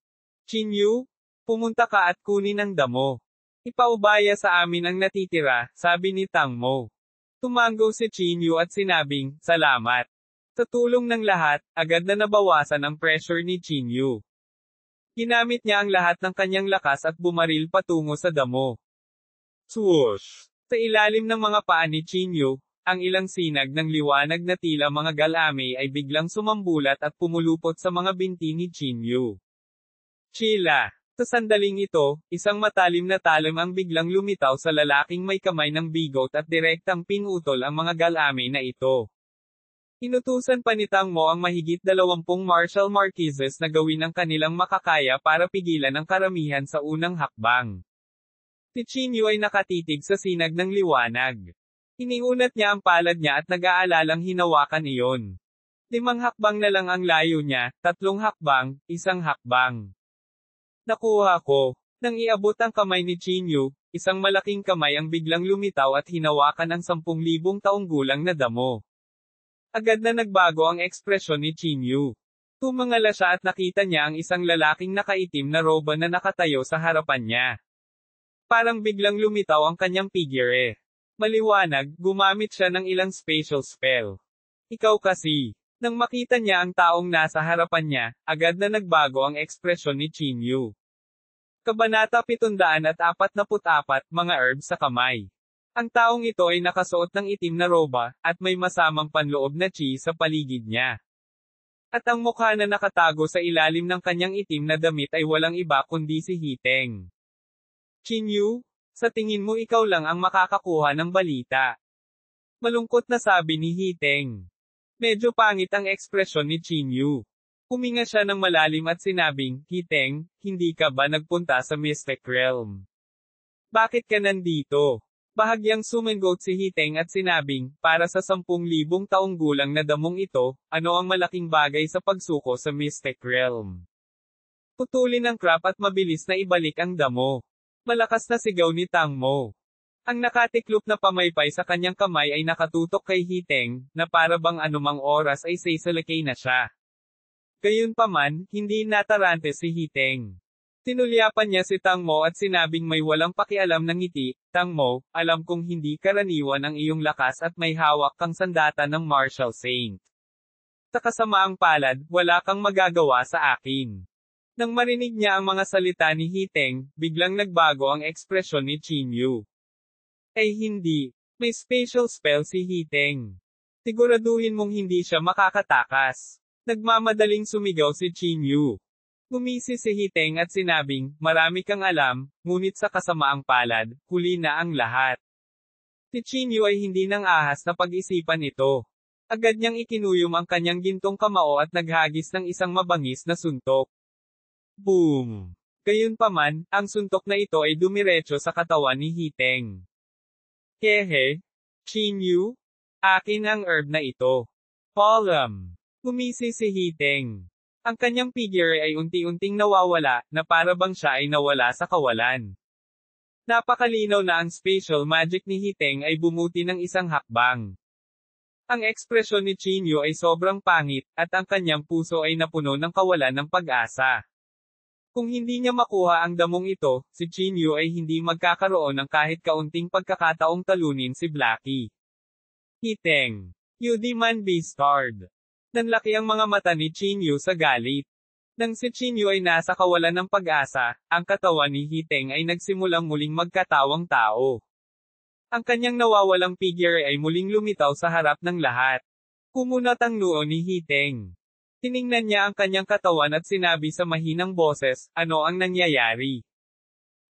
Chinyu, pumunta ka at kunin ang damo. Ipaubaya sa amin ang natitira, sabi ni Tang Mo. Tumango si Chinyu at sinabing, salamat. Sa tulong ng lahat, agad na nabawasan ang pressure ni Chinyu. Ginamit niya ang lahat ng kanyang lakas at bumaril patungo sa damo. Swoosh! Sa ilalim ng mga paa ni Chinyu, ang ilang sinag ng liwanag na tila mga galame ay biglang sumambulat at pumulupot sa mga binti ni Chinyu. Chila! Sa sandaling ito, isang matalim na talim ang biglang lumitaw sa lalaking may kamay ng bigot at direktang pinutol ang mga galame na ito. Inutusan pa ni Tang Mo ang mahigit 20 martial marquises na gawin ang kanilang makakaya para pigilan ang karamihan sa unang hakbang. Si Chinyu ay nakatitig sa sinag ng liwanag. Iniunat niya ang palad niya at nag-aalalang hinawakan iyon. 5 hakbang na lang ang layo niya, 3 hakbang, 1 hakbang. Nakuha ko. Nang iabot ang kamay ni Chinyu, isang malaking kamay ang biglang lumitaw at hinawakan ang 10,000 taong gulang na damo. Agad na nagbago ang ekspresyon ni Chinyu. Tumangala siya at nakita niya ang isang lalaking nakaitim na roba na nakatayo sa harapan niya. Parang biglang lumitaw ang kanyang figure. Maliwanag, gumamit siya ng ilang spatial spell. Ikaw kasi. Nang makita niya ang taong nasa harapan niya, agad na nagbago ang ekspresyon ni Chinyu. Kabanata 744, mga herbs sa kamay. Ang taong ito ay nakasuot ng itim na roba, at may masamang panloob na chi sa paligid niya. At ang mukha na nakatago sa ilalim ng kanyang itim na damit ay walang iba kundi si Hiteng. Chinyu, sa tingin mo ikaw lang ang makakakuha ng balita. Malungkot na sabi ni Hiteng. Medyo pangit ang ekspresyon ni Chinyu. Huminga siya ng malalim at sinabing, Hiteng, hindi ka ba nagpunta sa Mystic Realm? Bakit ka nandito? Bahagyang sumagot si Hiteng at sinabing, para sa 10,000 taong gulang na damong ito, ano ang malaking bagay sa pagsuko sa Mystic Realm? Putulin ang crap at mabilis na ibalik ang damo. Malakas na sigaw ni Tang Mo. Ang nakatiklop na pamaypay sa kanyang kamay ay nakatutok kay Hiteng, na para bang anumang oras ay sasalakay na siya. Gayunpaman, hindi natarante si Hiteng. Tinulyapan niya si Tang Mo at sinabing may walang pakialam ng ngiti, "Tang Mo, alam kong hindi karaniwan ang iyong lakas at may hawak kang sandata ng martial saint. Sa kasamaang palad, wala kang magagawa sa akin." Nang marinig niya ang mga salita ni Hiteng, biglang nagbago ang ekspresyon ni Qin Yu. Ay hindi. May special spell si Hiteng. Siguraduhin mong hindi siya makakatakas. Nagmamadaling sumigaw si Qin Yu. Gumisi si Hiteng at sinabing, "Marami kang alam, ngunit sa kasamaang palad, huli na ang lahat." Si Qin Yu ay hindi nang ahas na pag-isipan ito. Agad niyang ikinuyom ang kanyang gintong kamao at naghagis ng isang mabangis na suntok. Boom! Gayunpaman, ang suntok na ito ay dumiretso sa katawan ni Hiteng. Hehe, Qin Yu? Akin ang herb na ito. Column. Gumisi si Hiteng. Ang kanyang figure ay unti-unting nawawala, na para bang siya ay nawala sa kawalan. Napakalinaw na ang spatial magic ni Hiteng ay bumuti ng isang hakbang. Ang ekspresyon ni Qin Yu ay sobrang pangit, at ang kanyang puso ay napuno ng kawalan ng pag-asa. Kung hindi niya makuha ang damong ito, si Qin Yu ay hindi magkakaroon ng kahit kaunting pagkakataong talunin si Blackie. Hiteng. You di man be starred. Nanlaki ang mga mata ni Qin Yu sa galit. Nang si Qin Yu ay nasa kawalan ng pag-asa, ang katawan ni Hiteng ay nagsimulang muling magkatawang tao. Ang kanyang nawawalang figure ay muling lumitaw sa harap ng lahat. Kumunat ang noo ni Hiteng. Tiningnan niya ang kanyang katawan at sinabi sa mahinang boses, "Ano ang nangyayari?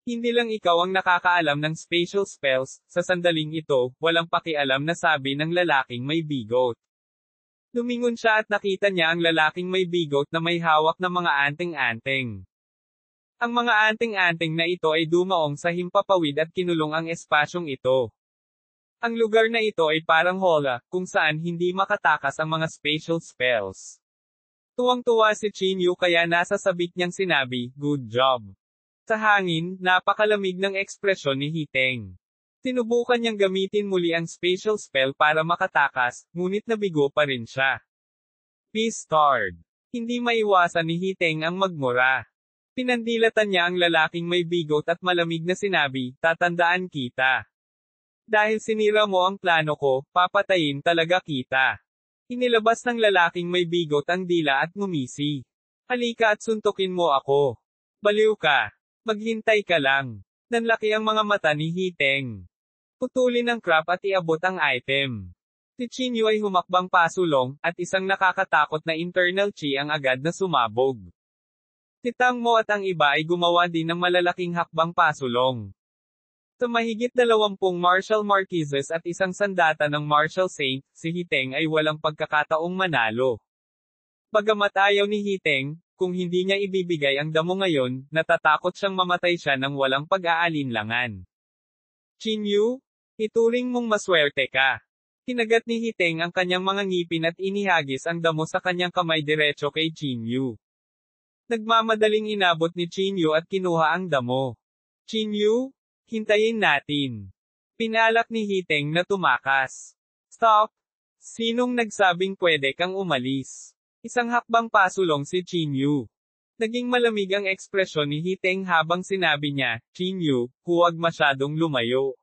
Hindi lang ikaw ang nakakaalam ng spatial spells." Sa sandaling ito, walang pakialam na sabi ng lalaking may bigot. Lumingon siya at nakita niya ang lalaking may bigot na may hawak na mga anting-anting. Ang mga anting-anting na ito ay dumaong sa himpapawid at kinulong ang espasyong ito. Ang lugar na ito ay parang hola, kung saan hindi makatakas ang mga spatial spells. Tuwang-tuwa si Qin Yu kaya nasa sabik niyang sinabi, "Good job." Sa hangin, napakalamig ng ekspresyon ni Hiteng. Sinubukan niyang gamitin muli ang spatial spell para makatakas, ngunit nabigo pa rin siya. Be starred. Hindi maiwasan ni Hiteng ang magmura. Pinandilatan niya ang lalaking may bigot at malamig na sinabi, "Tatandaan kita. Dahil sinira mo ang plano ko, papatayin talaga kita." Inilabas ng lalaking may bigot ang dila at ngumisi. "Halika at suntukin mo ako. Baliw ka. Maghintay ka lang." Nanlaki ang mga mata ni Hiteng. Putulin ang crap at iabot ang item. Si Qin Yu ay humakbang pasulong, at isang nakakatakot na internal chi ang agad na sumabog. Si Tang Mo at ang iba ay gumawa din ng malalaking hakbang pasulong. Sa mahigit 20 martial marquises at isang sandata ng martial saint, si Hiteng ay walang pagkakataong manalo. Bagamat ayaw ni Hiteng, kung hindi niya ibibigay ang damo ngayon, natatakot siyang mamatay siya ng walang pag-aalinlangan. Qin Yu, ituring mong maswerte ka. Kinagat ni Hiteng ang kanyang mga ngipin at inihagis ang damo sa kanyang kamay diretso kay Qin Yu. Nagmamadaling inabot ni Qin Yu at kinuha ang damo. "Qin Yu, hintayin natin." Pinalak ni Hiteng na tumakas. "Stop! Sinong nagsabing pwede kang umalis?" Isang hakbang pasulong si Qin Yu. Naging malamig ang ekspresyon ni Hiteng habang sinabi niya, "Qin Yu, huwag masyadong lumayo.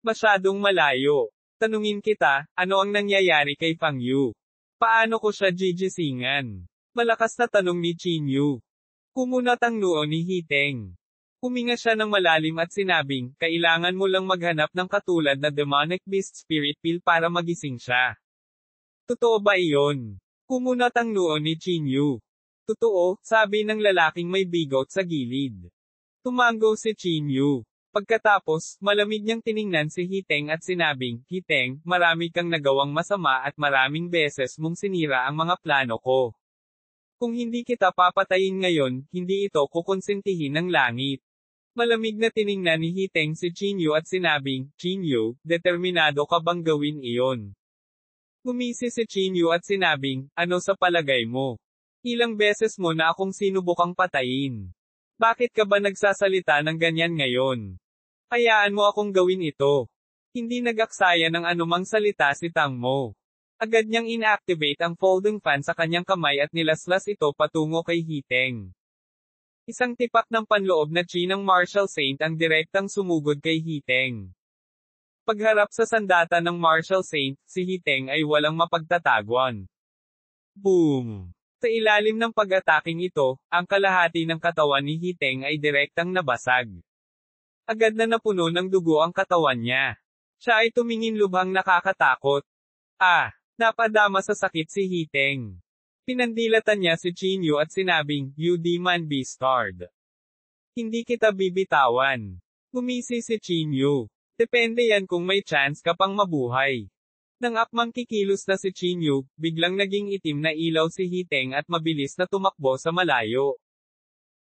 Masyadong malayo. Tanungin kita, ano ang nangyayari kay Fang Yu? Paano ko siya gigisingan?" Malakas na tanong ni Qin Yu. Kumunat ang noo ni Hiteng. Huminga siya ng malalim at sinabing, "Kailangan mo lang maghanap ng katulad na demonic beast spirit pill para magising siya." "Totoo ba iyon?" Kumunat ang noo ni Qin Yu. "Totoo," sabi ng lalaking may bigot sa gilid. Tumango si Qin Yu. Pagkatapos, malamig niyang tiningnan si Hiteng at sinabing, "Hiteng, marami kang nagawang masama at maraming beses mong sinira ang mga plano ko. Kung hindi kita papatayin ngayon, hindi ito kukonsentihin ng langit." Malamig na tiningnan ni Hiteng si Qin Yu at sinabing, "Qin Yu, determinado ka bang gawin iyon?" Gumisi si Qin Yu at sinabing, "Ano sa palagay mo? Ilang beses mo na akong sinubukang patayin. Bakit ka ba nagsasalita ng ganyan ngayon?" Hayaan mo akong gawin ito. Hindi nag-aksaya ng anumang salita si Tang Mo. Agad niyang inactivate ang folding fan sa kanyang kamay at nilaslas ito patungo kay Hiteng. Isang tipak ng panloob na chi ng Martial Saint ang direktang sumugod kay Hiteng. Pagharap sa sandata ng Martial Saint, si Hiteng ay walang mapagtataguan. Boom! Sa ilalim ng pag-ataking ito, ang kalahati ng katawan ni Hiteng ay direktang nabasag. Agad na napuno ng dugo ang katawan niya. Siya ay tumingin lubhang nakakatakot. Napadama sa sakit si Hiteng. Pinandilatan niya si Chinyu at sinabing, "You demon bastard. Hindi kita bibitawan." Gumisi si Chinyu. Depende yan kung may chance ka pang mabuhay. Nang akmang kikilos na si Chinyu, biglang naging itim na ilaw si Hiteng at mabilis na tumakbo sa malayo.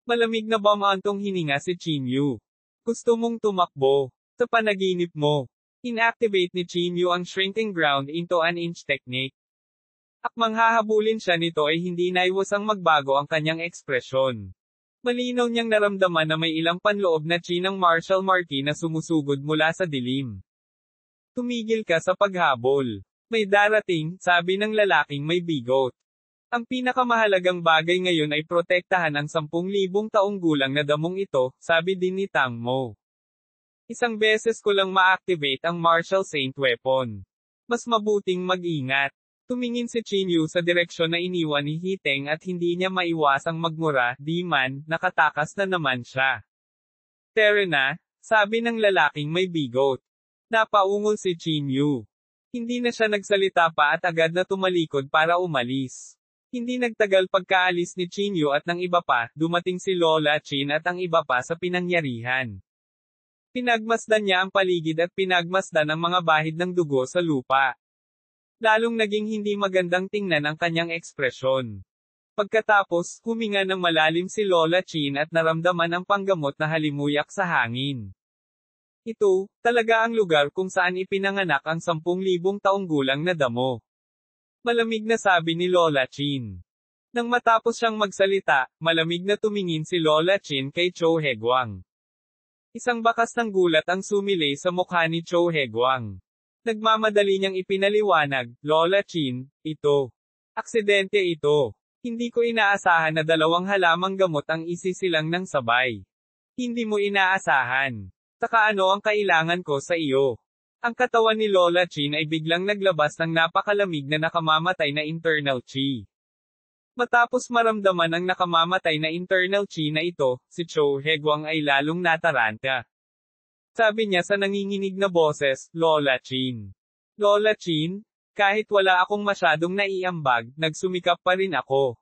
Malamig na bumantong hininga si Chinyu. Gusto mong tumakbo? Sa panaginip mo. Inactivate ni Chinyu ang shrinking ground into an inch technique. Akmang hahabulin siya nito ay hindi naiwasang magbago ang kanyang ekspresyon. Malinaw niyang naramdaman na may ilang panloob na chi ng martial marquee na sumusugod mula sa dilim. Tumigil ka sa paghabol. May darating, sabi ng lalaking may bigot. Ang pinakamahalagang bagay ngayon ay protektahan ang 10,000 taong gulang na damong ito, sabi din ni Tang Mo. Isang beses ko lang ma-activate ang Martial Saint weapon. Mas mabuting mag-ingat. Tumingin si Chinyu sa direksyon na iniwan ni Hiteng at hindi niya maiwasang magmura, "Di man, nakatakas na naman siya." "Tere na," sabi ng lalaking may bigot. Napaungol si Chinyu. Hindi na siya nagsalita pa at agad na tumalikod para umalis. Hindi nagtagal pagkaalis ni Chinyu at ng iba pa, dumating si Lola Chin at ang iba pa sa pinangyarihan. Pinagmasdan niya ang paligid at pinagmasdan ang mga bahid ng dugo sa lupa. Lalong naging hindi magandang tingnan ang kanyang ekspresyon. Pagkatapos, huminga ng malalim si Lola Chin at naramdaman ang panggamot na halimuyak sa hangin. Ito, talaga ang lugar kung saan ipinanganak ang 10,000 taong gulang na damo. Malamig na sabi ni Lola Chin. Nang matapos siyang magsalita, malamig na tumingin si Lola Chin kay Cho Hegwang. Isang bakas ng gulat ang sumilay sa mukha ni Cho Hegwang. Nagmamadali niyang ipinaliwanag, "Lola Chin, ito. Aksidente ito. Hindi ko inaasahan na 2 halamang gamot ang isisilang ng sabay. Hindi mo inaasahan. Saka ano ang kailangan ko sa iyo?" Ang katawan ni Lola Chin ay biglang naglabas ng napakalamig na nakamamatay na internal chi. Matapos maramdaman ang nakamamatay na internal chi na ito, si Cho Hegwang ay lalong nataranta. Sabi niya sa nanginginig na boses, "Lola Chin. Lola Chin, kahit wala akong masyadong naiambag, nagsumikap pa rin ako.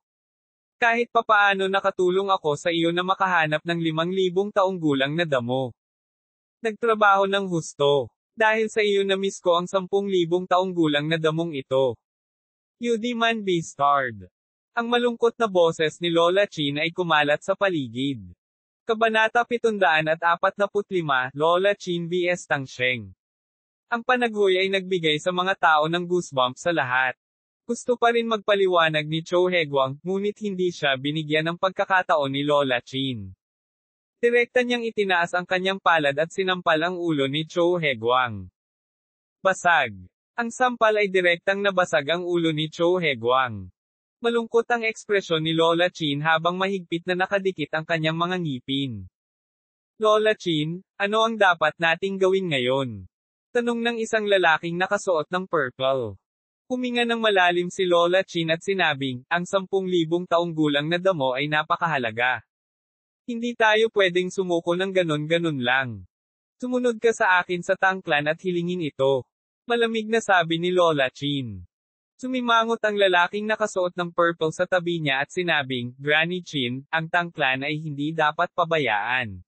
Kahit papaano nakatulong ako sa iyo na makahanap ng 5,000 taong gulang na damo. Nagtrabaho ng husto. Dahil sa iyo na-miss ko ang 10,000 taong gulang na damong ito. You man bastard." Ang malungkot na boses ni Lola Chin ay kumalat sa paligid. Kabanata 745, Lola Chin vs Tang Sheng. Ang panaghoy ay nagbigay sa mga tao ng goosebumps sa lahat. Gusto pa rin magpaliwanag ni Cho Hegwang, ngunit hindi siya binigyan ng pagkakataon ni Lola Chin. Direkta niyang itinaas ang kanyang palad at sinampal ang ulo ni Cho Hegwang. Basag. Ang sampal ay direktang nabasag ang ulo ni Cho Hegwang. Malungkot ang ekspresyon ni Lola Chin habang mahigpit na nakadikit ang kanyang mga ngipin. "Lola Chin, ano ang dapat nating gawin ngayon?" Tanong ng isang lalaking nakasuot ng purple. Huminga ng malalim si Lola Chin at sinabing, "Ang 10,000 taong gulang na damo ay napakahalaga. Hindi tayo pwedeng sumuko ng ganon-ganon lang. Sumunod ka sa akin sa tangklan at hilingin ito." Malamig na sabi ni Lola Chin. Sumimangot ang lalaking nakasuot ng purple sa tabi niya at sinabing, "Granny Chin, ang tangklan ay hindi dapat pabayaan."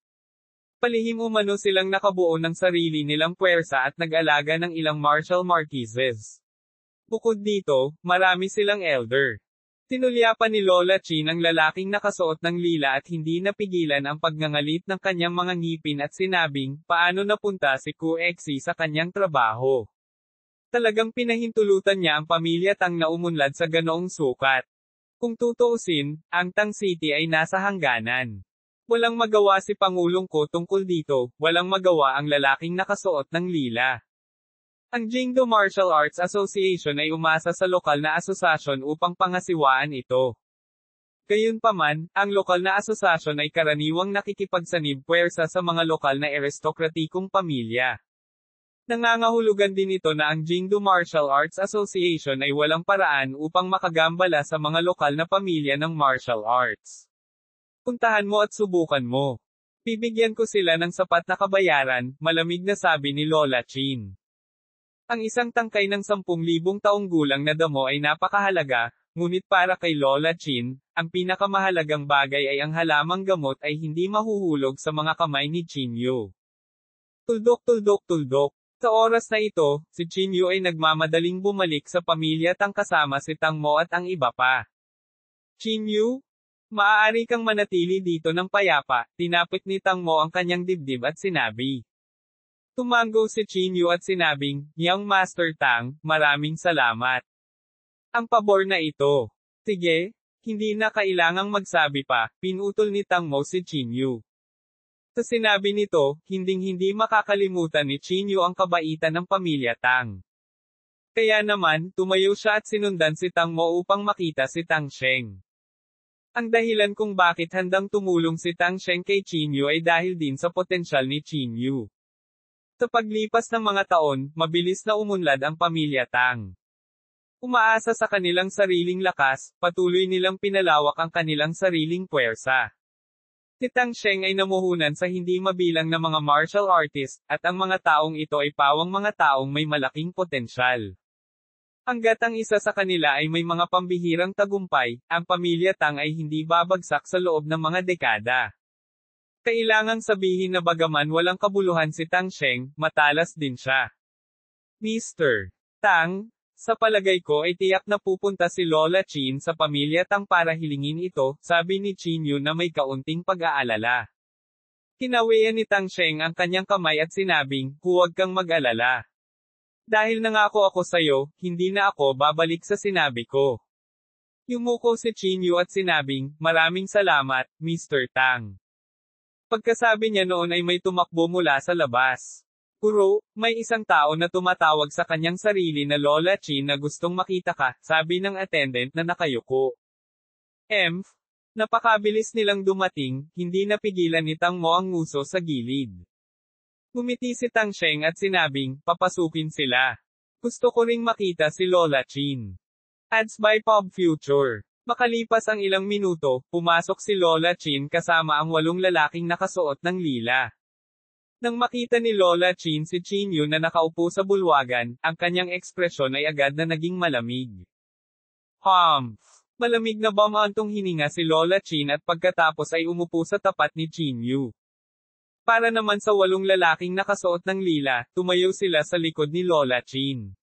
Palihim umano silang nakabuo ng sarili nilang puwersa at nag-alaga ng ilang martial marquises. Bukod dito, marami silang elder. Tinulya pa ni Lola Chin ang lalaking nakasuot ng lila at hindi napigilan ang pagngangalit ng kanyang mga ngipin at sinabing, paano napunta si Kuexi sa kanyang trabaho. Talagang pinahintulutan niya ang pamilya Tang na umunlad sa ganoong sukat. Kung tutuusin, ang Tang City ay nasa hangganan. Walang magawa si Pangulong Ko tungkol dito, walang magawa ang lalaking nakasuot ng lila. Ang Jingdo Martial Arts Association ay umasa sa lokal na asosasyon upang pangasiwaan ito. Gayunpaman, ang lokal na asosasyon ay karaniwang nakikipagsanib puwersa sa mga lokal na aristokratikong pamilya. Nangangahulugan din ito na ang Jingdo Martial Arts Association ay walang paraan upang makagambala sa mga lokal na pamilya ng martial arts. Puntahan mo at subukan mo. Bibigyan ko sila ng sapat na kabayaran, malamig na sabi ni Lola Chin. Ang isang tangkay ng 10,000 taong gulang na damo ay napakahalaga, ngunit para kay Lola Chin, ang pinakamahalagang bagay ay ang halamang gamot ay hindi mahuhulog sa mga kamay ni Chinyu. Tuldok tuldok tuldok. Sa oras na ito, si Chinyu ay nagmamadaling bumalik sa pamilya tang kasama si Tang Mo at ang iba pa. Chinyu? Maaari kang manatili dito ng payapa, tinapit ni Tang Mo ang kanyang dibdib at sinabi. Tumango si Chinyu at sinabing, Young Master Tang, maraming salamat. Ang pabor na ito. Sige, hindi na kailangang magsabi pa, pinutol ni Tang Mo si Chinyu. Sa sinabi nito, hinding-hindi makakalimutan ni Chinyu ang kabaitan ng pamilya Tang. Kaya naman, tumayo siya at sinundan si Tang Mo upang makita si Tang Sheng. Ang dahilan kung bakit handang tumulong si Tang Sheng kay Chinyu ay dahil din sa potensyal ni Chinyu. Sa paglipas ng mga taon, mabilis na umunlad ang pamilya Tang. Umaasa sa kanilang sariling lakas, patuloy nilang pinalawak ang kanilang sariling puwersa. Si Tang Sheng ay namuhunan sa hindi mabilang na mga martial artist, at ang mga taong ito ay pawang mga taong may malaking potensyal. Hanggat ang isa sa kanila ay may mga pambihirang tagumpay, ang pamilya Tang ay hindi babagsak sa loob ng mga dekada. Kailangang sabihin na bagaman walang kabuluhan si Tang Sheng, matalas din siya. Mr. Tang, sa palagay ko ay tiyak na pupunta si Lola Chin sa pamilya Tang para hilingin ito, sabi ni Chinyu na may kaunting pag-aalala. Kinawian ni Tang Sheng ang kanyang kamay at sinabing, huwag kang mag-alala. Dahil nangako ako sa'yo, hindi na ako babalik sa sinabi ko. Yumuko si Chinyu at sinabing, maraming salamat, Mr. Tang. Pagkasabi niya noon ay may tumakbo mula sa labas. Kuro, may isang tao na tumatawag sa kanyang sarili na Lola Chin na gustong makita ka, sabi ng attendant na nakayuko. Napakabilis nilang dumating, hindi napigilan ni Tang Mo ang nguso sa gilid. Ngumiti si Tang Sheng at sinabing, papasukin sila. Gusto ko ring makita si Lola Chin. Ads by Pop Future. Makalipas ang ilang minuto, pumasok si Lola Chin kasama ang 8 lalaking nakasuot ng lila. Nang makita ni Lola Chin si Chinyu na nakaupo sa bulwagan, ang kanyang ekspresyon ay agad na naging malamig. Malamig na bumantong hininga si Lola Chin at pagkatapos ay umupo sa tapat ni Chinyu. Para naman sa 8 lalaking nakasuot ng lila, tumayo sila sa likod ni Lola Chin.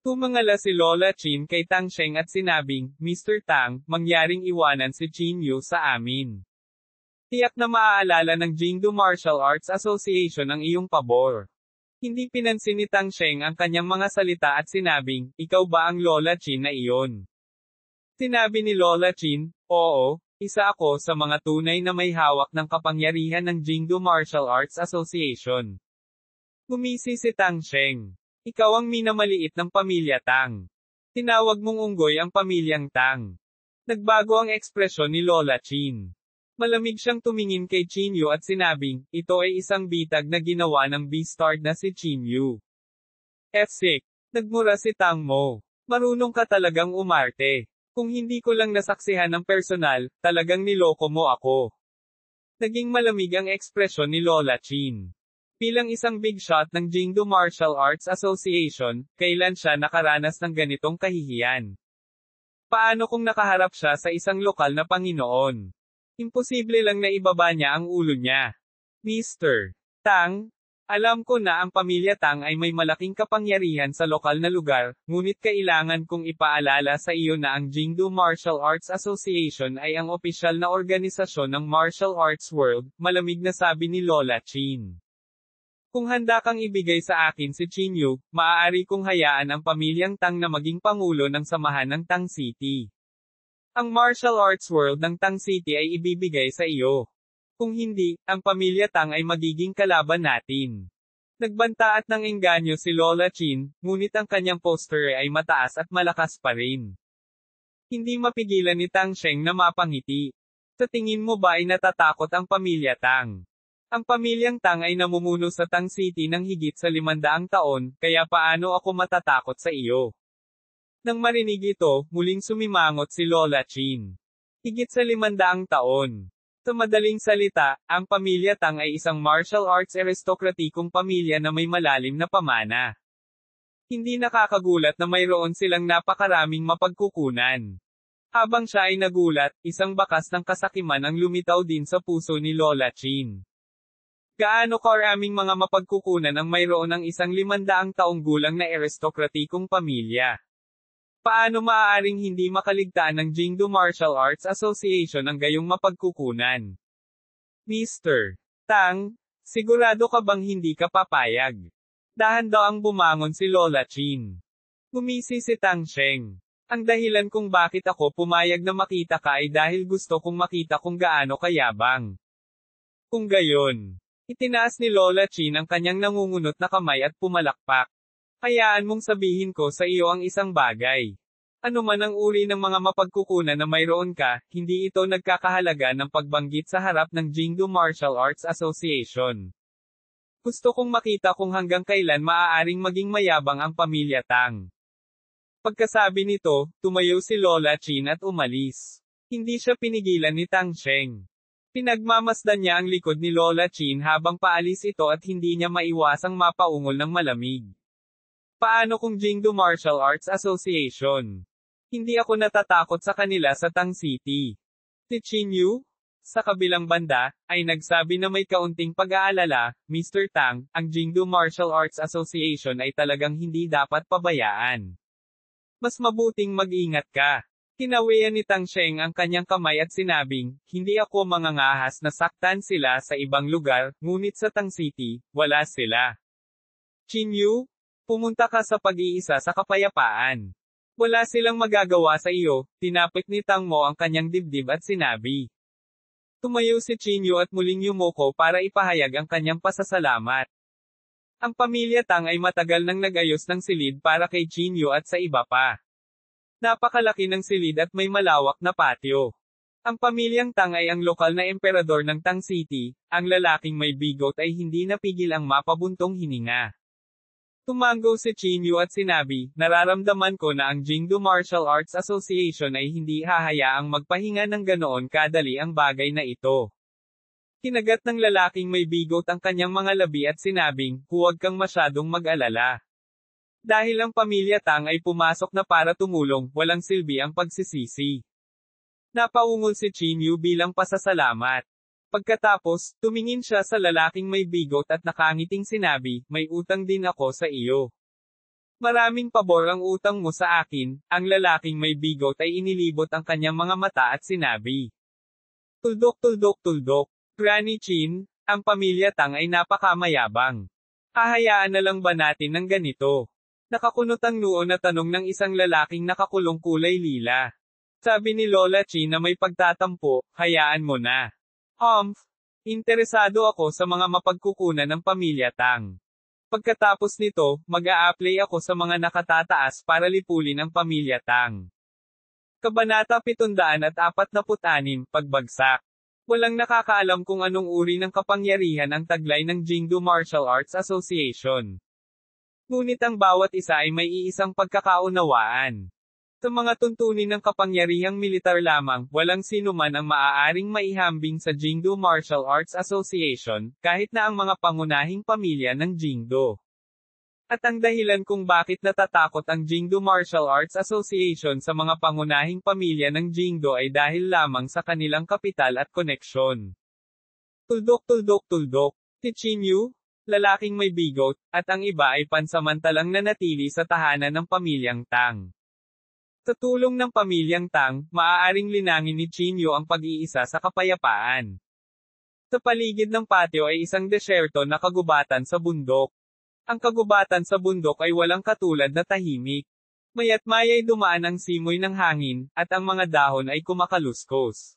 Tumangala si Lola Chin kay Tang Sheng at sinabing, Mr. Tang, mangyaring iwanan si Chinyu sa amin. Tiyak na maaalala ng Jingdo Martial Arts Association ang iyong pabor. Hindi pinansin ni Tang Sheng ang kanyang mga salita at sinabing, ikaw ba ang Lola Chin na iyon? Sinabi ni Lola Chin, oo, isa ako sa mga tunay na may hawak ng kapangyarihan ng Jingdo Martial Arts Association. Gumisi si Tang Sheng. Ikaw ang minamaliit ng pamilya Tang. Tinawag mong unggoy ang pamilyang Tang. Nagbago ang ekspresyon ni Lola Chin. Malamig siyang tumingin kay Chinyu at sinabing, ito ay isang bitag na ginawa ng Beastard na si Chinyu. F6. Nagmura si Tang Mo. Marunong ka talagang umarte. Kung hindi ko lang nasaksihan ng personal, talagang niloko mo ako. Naging malamig ang ekspresyon ni Lola Chin. Bilang isang big shot ng Jingdo Martial Arts Association, kailan siya nakaranas ng ganitong kahihiyan? Paano kung nakaharap siya sa isang lokal na Panginoon? Imposible lang na ibaba niya ang ulo niya. Mr. Tang, alam ko na ang pamilya Tang ay may malaking kapangyarihan sa lokal na lugar, ngunit kailangan kong ipaalala sa iyo na ang Jingdo Martial Arts Association ay ang opisyal na organisasyon ng martial arts world, malamig na sabi ni Lola Chin. Kung handa kang ibigay sa akin si Chinyu, maaari kong hayaan ang pamilyang Tang na maging pangulo ng samahan ng Tang City. Ang martial arts world ng Tang City ay ibibigay sa iyo. Kung hindi, ang pamilya Tang ay magiging kalaban natin. Nagbanta at nang-engganyo si Lola Chin, ngunit ang kanyang poster ay mataas at malakas pa rin. Hindi mapigilan ni Tang Sheng na mapangiti. Sa tingin mo ba ay natatakot ang pamilya Tang? Ang pamilyang Tang ay namumuno sa Tang City ng higit sa 500 taon, kaya paano ako matatakot sa iyo? Nang marinig ito, muling sumimangot si Lola Chin. Higit sa 500 taon. Sa madaling salita, ang pamilya Tang ay isang martial arts aristokratikong pamilya na may malalim na pamana. Hindi nakakagulat na mayroon silang napakaraming mapagkukunan. Habang siya ay nagulat, isang bakas ng kasakiman ang lumitaw din sa puso ni Lola Chin. Gaano karaming mga mapagkukunan ang mayroon ng isang 500 taong gulang na aristokratikong pamilya? Paano maaaring hindi makaligtaan ng Jingdo Martial Arts Association ang gayong mapagkukunan? Mr. Tang, sigurado ka bang hindi ka papayag? Dahan daw ang bumangon si Lola Chin. Gumisi si Tang Sheng. Ang dahilan kung bakit ako pumayag na makita ka ay dahil gusto kong makita kung gaano kayabang. Kung gayon, itinaas ni Lola Chin ang kanyang nangungunot na kamay at pumalakpak. Hayaan mong sabihin ko sa iyo ang isang bagay. Ano man ang uri ng mga mapagkukunan na mayroon ka, hindi ito nagkakahalaga ng pagbanggit sa harap ng Jingdo Martial Arts Association. Gusto kong makita kung hanggang kailan maaaring maging mayabang ang pamilya Tang. Pagkasabi nito, tumayo si Lola Chin at umalis. Hindi siya pinigilan ni Tang Sheng. Pinagmamasdan niya ang likod ni Lola Chin habang paalis ito at hindi niya maiwasang mapaungol ng malamig. Paano kung Jingdo Martial Arts Association? Hindi ako natatakot sa kanila sa Tang City. Si Chin Yu, sa kabilang banda, ay nagsabi na may kaunting pag-aalala, Mr. Tang, ang Jingdo Martial Arts Association ay talagang hindi dapat pabayaan. Mas mabuting mag-ingat ka. Kinawian ni Tang Sheng ang kanyang kamay at sinabing, hindi ako mangangahas na saktan sila sa ibang lugar, ngunit sa Tang City, wala sila. Chin Yu, pumunta ka sa pag-iisa sa kapayapaan. Wala silang magagawa sa iyo, tinapik ni Tang Mo ang kanyang dibdib at sinabi. Tumayo si Chin Yu at muling yumuko para ipahayag ang kanyang pasasalamat. Ang pamilya Tang ay matagal nang nag-ayos ng silid para kay Chin Yu at sa iba pa. Napakalaki ng silid at may malawak na patio. Ang pamilyang Tang ay ang lokal na emperador ng Tang City, ang lalaking may bigot ay hindi napigil ang mapabuntong hininga. Tumango si Chin Yu at sinabi, nararamdaman ko na ang Jingdo Martial Arts Association ay hindi hahayaang magpahinga ng ganoon kadali ang bagay na ito. Kinagat ng lalaking may bigot ang kanyang mga labi at sinabing, huwag kang masyadong mag-alala. Dahil ang pamilya Tang ay pumasok na para tumulong, walang silbi ang pagsisisi. Napaungol si Chin Yu bilang pasasalamat. Pagkatapos, tumingin siya sa lalaking may bigot at nakangiting sinabi, may utang din ako sa iyo. Maraming pabor ang utang mo sa akin, ang lalaking may bigot ay inilibot ang kanyang mga mata at sinabi. Tuldok tuldok tuldok. Granny Chin, ang pamilya Tang ay napakamayabang. Hahayaan na lang ba natin ng ganito? Nakakunot ang noo na tanong ng isang lalaking nakakulong kulay lila. Sabi ni Lola Chin na may pagtatampo, hayaan mo na. Interesado ako sa mga mapagkukunan ng pamilya Tang. Pagkatapos nito, mag-a-apply ako sa mga nakatataas para lipulin ang pamilya Tang. Kabanata 746, Pagbagsak. Walang nakakaalam kung anong uri ng kapangyarihan ang taglay ng Jingdo Martial Arts Association. Ngunit ang bawat isa ay may iisang pagkakaunawaan. Sa mga tuntunin ng kapangyarihang militar lamang, walang sino man ang maaaring maihambing sa Jingdo Martial Arts Association, kahit na ang mga pangunahing pamilya ng Jingdo. At ang dahilan kung bakit natatakot ang Jingdo Martial Arts Association sa mga pangunahing pamilya ng Jingdo ay dahil lamang sa kanilang kapital at koneksyon. Tuldok tuldok tuldok. Si Chin Yu, lalaking may bigot, at ang iba ay pansamantalang nanatili sa tahanan ng pamilyang Tang. Sa tulong ng pamilyang Tang, maaaring linangin ni Chin Yu ang pag-iisa sa kapayapaan. Sa paligid ng patio ay isang desyerto na kagubatan sa bundok. Ang kagubatan sa bundok ay walang katulad na tahimik. Maya't maya'y dumaan ang simoy ng hangin, at ang mga dahon ay kumakaluskos.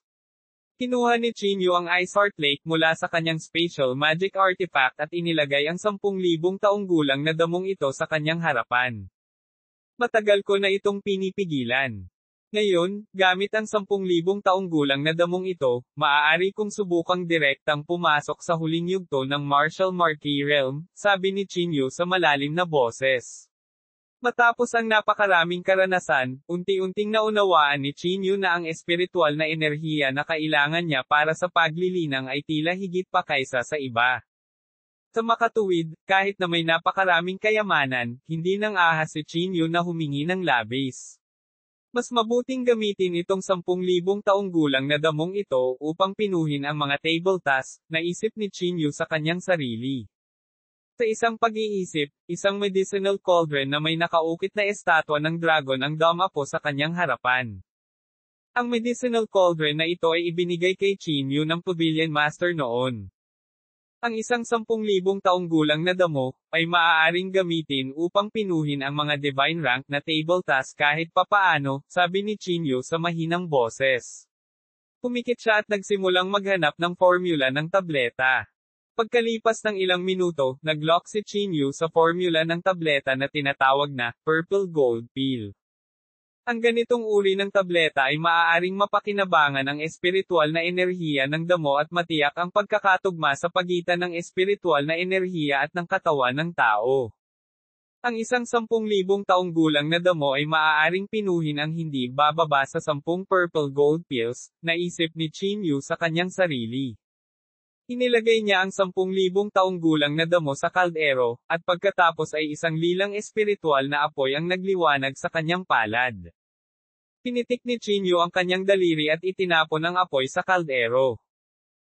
Kinuha ni Chinyu ang Ice Heart Lake mula sa kanyang special magic artifact at inilagay ang 10,000 taong gulang na damong ito sa kanyang harapan. Matagal ko na itong pinipigilan. Ngayon, gamit ang 10,000 taong gulang na damong ito, maaari kong subukang direktang pumasok sa huling yugto ng Martial Marquee Realm, sabi ni Chinyu sa malalim na boses. Matapos ang napakaraming karanasan, unti-unting naunawaan ni Chinyu na ang espiritual na enerhiya na kailangan niya para sa paglilinang ay tila higit pa kaysa sa iba. Sa makatuwid, kahit na may napakaraming kayamanan, hindi nang ahas si Chinyu na humingi ng labis. Mas mabuting gamitin itong 10,000 taong gulang na damong ito upang pinuhin ang mga table tasks, naisip ni Chinyu sa kanyang sarili. Sa isang pag-iisip, isang medicinal cauldron na may nakaukit na estatwa ng dragon ang dumapo sa kanyang harapan. Ang medicinal cauldron na ito ay ibinigay kay Chinyu ng Pavilion Master noon. Ang isang 10,000 taong gulang na damo, ay maaaring gamitin upang pinuhin ang mga divine rank na table task kahit papaano, sabi ni Chinyu sa mahinang boses. Pumikit siya at nagsimulang maghanap ng formula ng tableta. Pagkalipas ng ilang minuto, nag-lock si Chinyu sa formula ng tableta na tinatawag na Purple Gold Pill. Ang ganitong uri ng tableta ay maaaring mapakinabangan ang espiritual na enerhiya ng damo at matiyak ang pagkakatugma sa pagitan ng espiritual na enerhiya at ng katawan ng tao. Ang isang 10,000 taong gulang na damo ay maaaring pinuhin ang hindi bababa sa 10 Purple Gold Pills, naisip ni Chinyu sa kanyang sarili. Inilagay niya ang 10,000 taong gulang na damo sa kaldero, at pagkatapos ay isang lilang espiritual na apoy ang nagliwanag sa kanyang palad. Pinitik ni Chinyu ang kanyang daliri at itinapon ang apoy sa kaldero.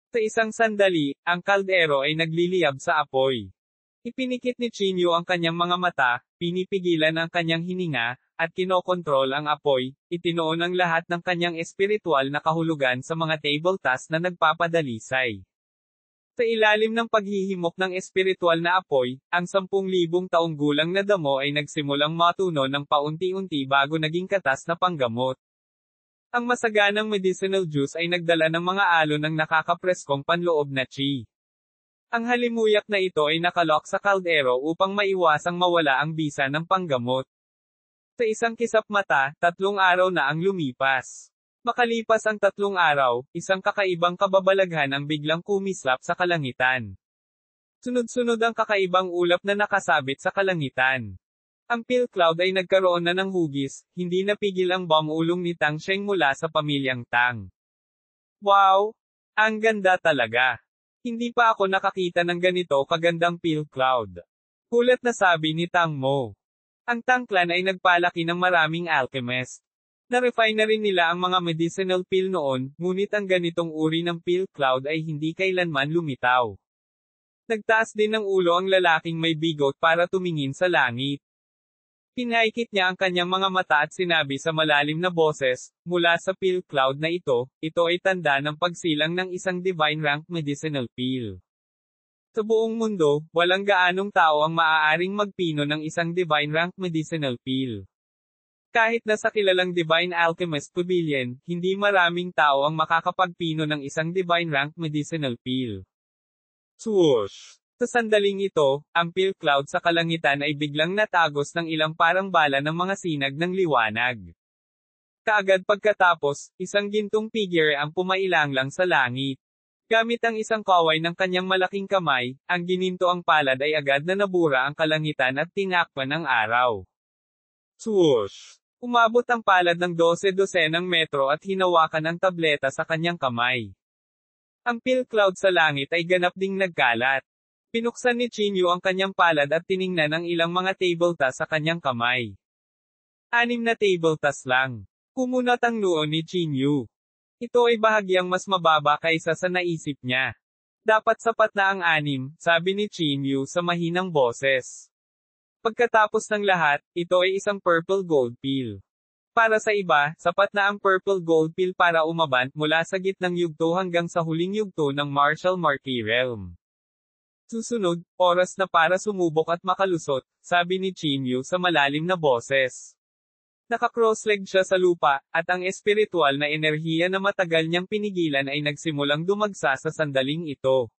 Sa isang sandali, ang kaldero ay nagliliyab sa apoy. Ipinikit ni Chinyu ang kanyang mga mata, pinipigilan ang kanyang hininga, at kinokontrol ang apoy, itinoon ang lahat ng kanyang espiritual na kahulugan sa mga table tasks na nagpapadalisay. Sa ilalim ng paghihimok ng espiritual na apoy, ang 10,000 taong gulang na damo ay nagsimulang matuno ng paunti-unti bago naging katas na panggamot. Ang masaganang medicinal juice ay nagdala ng mga alon ng nakakapreskong panloob na chi. Ang halimuyak na ito ay nakalock sa kaldero upang maiwasang mawala ang bisa ng panggamot. Sa isang kisap mata, 3 araw na ang lumipas. Makalipas ang 3 araw, isang kakaibang kababalaghan ang biglang kumislap sa kalangitan. Sunod-sunod ang kakaibang ulap na nakasabit sa kalangitan. Ang pill cloud ay nagkaroon na ng hugis, hindi napigil ang bomb-ulong ni Tang Sheng mula sa pamilyang Tang. Wow! Ang ganda talaga! Hindi pa ako nakakita ng ganito kagandang pill cloud. Kulat na sabi ni Tang Mo. Ang Tang clan ay nagpalaki ng maraming alchemist. Na-refine na rin nila ang mga medicinal pill noon, ngunit ang ganitong uri ng pill cloud ay hindi kailanman lumitaw. Nagtaas din ng ulo ang lalaking may bigot para tumingin sa langit. Pinaikit niya ang kanyang mga mata at sinabi sa malalim na boses, mula sa pill cloud na ito ay tanda ng pagsilang ng isang divine rank medicinal pill. Sa buong mundo, walang gaanong tao ang maaaring magpino ng isang divine rank medicinal pill. Kahit na sa kilalang Divine Alchemist Pavilion, hindi maraming tao ang makakapagpino ng isang divine rank medicinal pill. Swoosh! Sa sandaling ito, ang pill cloud sa kalangitan ay biglang natagos ng ilang parang bala ng mga sinag ng liwanag. Kaagad pagkatapos, isang gintong figure ang pumailanglang sa langit. Gamit ang isang kaway ng kanyang malaking kamay, ang gininto ang palad ay agad na nabura ang kalangitan at tinakpan ang araw. Swoosh! Umabot ang palad ng 12 metro at hinawakan ang tableta sa kanyang kamay. Ang pill cloud sa langit ay ganap ding nagkalat. Pinuksan ni Chinyu ang kanyang palad at tiningnan ang ilang mga table tasks sa kanyang kamay. 6 na table tasks lang. Kumunat ang noo ni Chinyu. Ito ay bahagyang mas mababa kaysa sa naisip niya. Dapat sapat na ang 6, sabi ni Chinyu sa mahinang boses. Pagkatapos ng lahat, ito ay isang purple gold pill. Para sa iba, sapat na ang purple gold pill para umabant mula sa gitnang yugto hanggang sa huling yugto ng Martial Marquee Realm. Susunod, oras na para sumubok at makalusot, sabi ni Chinyu sa malalim na boses. Naka-cross-leg siya sa lupa, at ang espiritual na enerhiya na matagal niyang pinigilan ay nagsimulang dumagsa sa sandaling ito.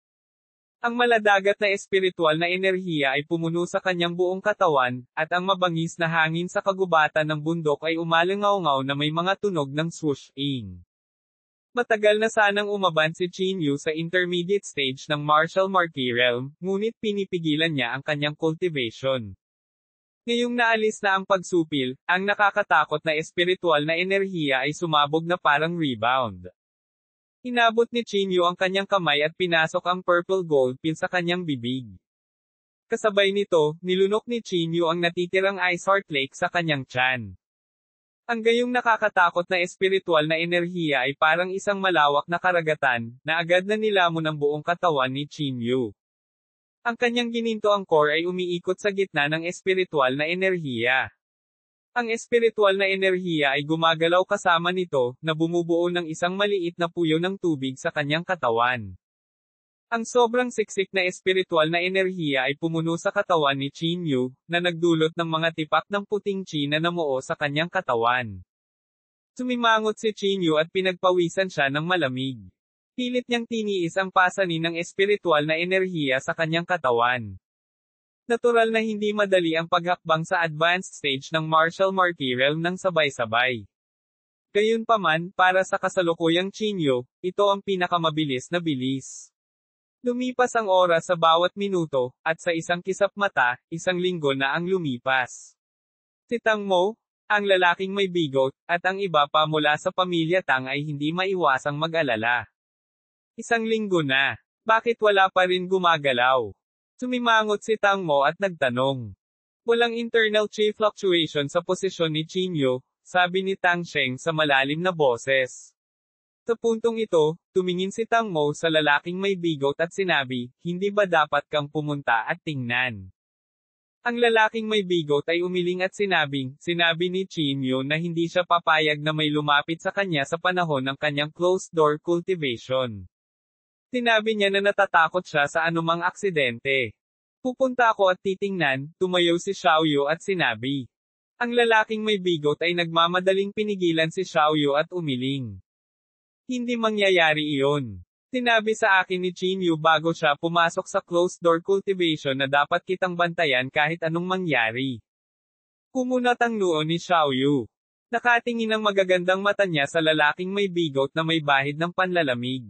Ang maladagat na espiritual na enerhiya ay pumuno sa kanyang buong katawan, at ang mabangis na hangin sa kagubatan ng bundok ay umalingaw-ngaw na may mga tunog ng swoosh-ing. Matagal na sanang umaban si Chinyu sa intermediate stage ng martial marquee realm, ngunit pinipigilan niya ang kanyang cultivation. Ngayong naalis na ang pagsupil, ang nakakatakot na espiritual na enerhiya ay sumabog na parang rebound. Inabot ni Chinyu ang kanyang kamay at pinasok ang purple gold pin sa kanyang bibig. Kasabay nito, nilunok ni Chinyu ang natitirang ice heart lake sa kanyang tiyan. Ang gayong nakakatakot na espiritual na enerhiya ay parang isang malawak na karagatan, na agad na nilamon ang buong katawan ni Chinyu. Ang kanyang ginintoang core ay umiikot sa gitna ng espiritual na enerhiya. Ang espiritual na enerhiya ay gumagalaw kasama nito, na bumubuo ng isang maliit na puyo ng tubig sa kanyang katawan. Ang sobrang siksik na espiritual na enerhiya ay pumuno sa katawan ni Chinyu, na nagdulot ng mga tipak ng puting chi na namuo sa kanyang katawan. Sumimangot si Chinyu at pinagpawisan siya ng malamig. Pilit niyang tiniis ang pasanin ng espiritual na enerhiya sa kanyang katawan. Natural na hindi madali ang paghakbang sa advanced stage ng martial marquee realm ng sabay-sabay. Gayunpaman, para sa kasalukuyang Chinyu, ito ang pinakamabilis na bilis. Lumipas ang oras sa bawat minuto, at sa isang kisap mata, isang linggo na ang lumipas. Si Tang Mo, ang lalaking may bigot, at ang iba pa mula sa pamilya Tang ay hindi maiwasang mag-alala. Isang linggo na. Bakit wala pa rin gumagalaw? Sumimangot si Tang Mo at nagtanong. Walang internal chi fluctuation sa posisyon ni Chinyu, sabi ni Tang Sheng sa malalim na boses. Sa puntong ito, tumingin si Tang Mo sa lalaking may bigot at sinabi, hindi ba dapat kang pumunta at tingnan? Ang lalaking may bigot ay umiling at sinabi ni Chinyu na hindi siya papayag na may lumapit sa kanya sa panahon ng kanyang closed-door cultivation. Sinabi niya na natatakot siya sa anumang aksidente. Pupunta ako at titingnan, tumayo si Xiaoyu at sinabi. Ang lalaking may bigot ay nagmamadaling pinigilan si Xiaoyu at umiling. Hindi mangyayari iyon. Sinabi sa akin ni Chinyu bago siya pumasok sa closed-door cultivation na dapat kitang bantayan kahit anong mangyari. Kumunat ang noo ni Xiaoyu. Nakatingin ang magagandang mata niya sa lalaking may bigot na may bahid ng panlalamig.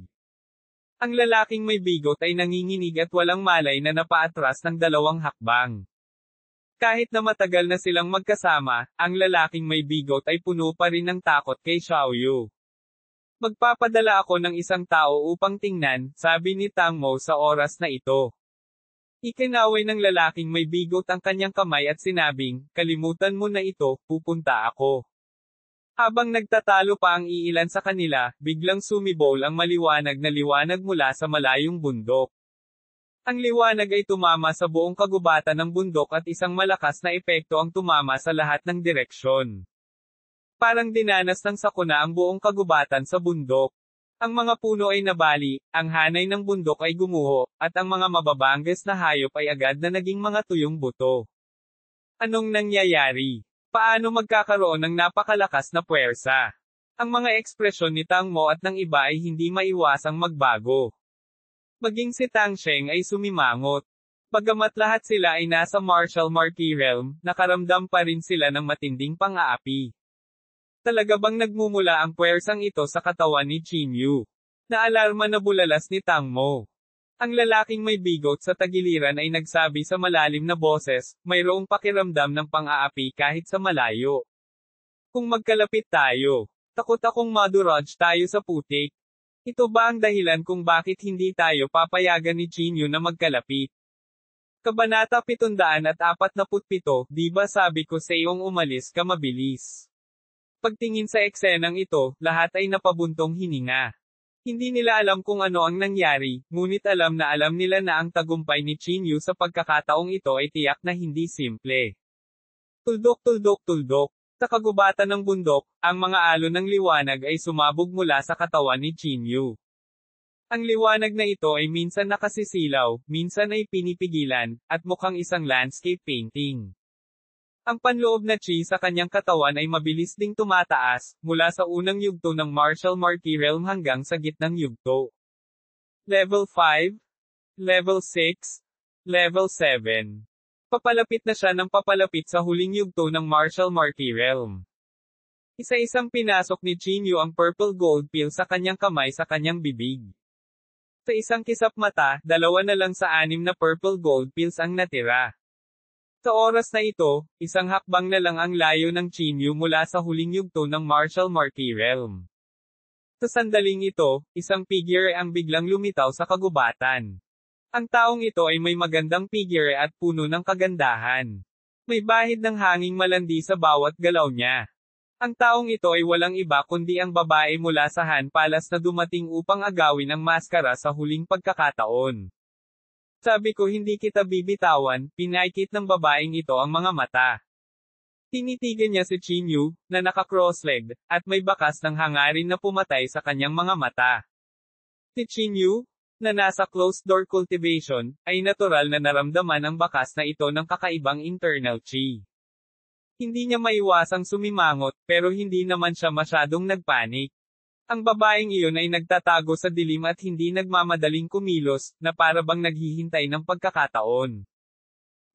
Ang lalaking may bigot ay nanginginig at walang malay na napaatras ng 2 hakbang. Kahit na matagal na silang magkasama, ang lalaking may bigot ay puno pa rin ng takot kay Xiaoyu. Magpapadala ako ng isang tao upang tingnan, sabi ni Tang Mo sa oras na ito. Ikinaway ng lalaking may bigot ang kanyang kamay at sinabing, kalimutan mo na ito, pupunta ako. Habang nagtatalo pa ang iilan sa kanila, biglang sumibol ang maliwanag na liwanag mula sa malayong bundok. Ang liwanag ay tumama sa buong kagubatan ng bundok at isang malakas na epekto ang tumama sa lahat ng direksyon. Parang dinanas ng sakuna ang buong kagubatan sa bundok. Ang mga puno ay nabali, ang hanay ng bundok ay gumuho, at ang mga mababangges na hayop ay agad na naging mga tuyong buto. Anong nangyayari? Paano magkakaroon ng napakalakas na puwersa? Ang mga ekspresyon ni Tang Mo at ng iba ay hindi maiwasang magbago. Maging si Tang Sheng ay sumimangot. Bagamat lahat sila ay nasa martial marquee realm, nakaramdam pa rin sila ng matinding pang-aapi. Talaga bang nagmumula ang puwersang ito sa katawan ni Chinyu? Naalarma na bulalas ni Tang Mo. Ang lalaking may bigot sa tagiliran ay nagsabi sa malalim na boses, mayroong pakiramdam ng pang-aapi kahit sa malayo. Kung magkalapit tayo, takot akong madurage tayo sa putik. Ito ba ang dahilan kung bakit hindi tayo papayagan ni Chinyu na magkalapit? Kabanata 747, di ba sabi ko sa iyong umalis ka mabilis? Pagtingin sa eksenang ito, lahat ay napabuntong hininga. Hindi nila alam kung ano ang nangyari, ngunit alam nila na ang tagumpay ni Chinyu sa pagkakataong ito ay tiyak na hindi simple. Tuldok. Sa kagubatan ng bundok, ang mga alon ng liwanag ay sumabog mula sa katawan ni Chinyu. Ang liwanag na ito ay minsan nakasisilaw, minsan ay pinipigilan, at mukhang isang landscape painting. Ang panloob na chi sa kanyang katawan ay mabilis ding tumataas, mula sa unang yugto ng Martial Marquee Realm hanggang sa gitnang yugto. Level 5, Level 6, Level 7. Papalapit na siya ng papalapit sa huling yugto ng Martial Marquee Realm. Isa-isang pinasok ni Chinyu ang purple gold pill sa kanyang kamay sa kanyang bibig. Sa isang kisap mata, 2 na lang sa 6 na purple gold pills ang natira. Sa oras na ito, isang hakbang na lang ang layo ng Chinyu mula sa huling yugto ng Martial Marquee Realm. Sa sandaling ito, isang figure ang biglang lumitaw sa kagubatan. Ang taong ito ay may magandang figure at puno ng kagandahan. May bahid ng hanging malandi sa bawat galaw niya. Ang taong ito ay walang iba kundi ang babae mula sa Han Palace na dumating upang agawin ang maskara sa huling pagkakataon. Sabi ko hindi kita bibitawan, pinaikit ng babaeng ito ang mga mata. Tinitigan niya si Chinyu, na naka-cross-legged, at may bakas ng hangarin na pumatay sa kanyang mga mata. Si Chinyu, na nasa closed-door cultivation, ay natural na naramdaman ang bakas na ito ng kakaibang internal chi. Hindi niya maiwasang sumimangot, pero hindi naman siya masyadong nagpanik. Ang babaeng iyon ay nagtatago sa dilim at hindi nagmamadaling kumilos, na para bang naghihintay ng pagkakataon.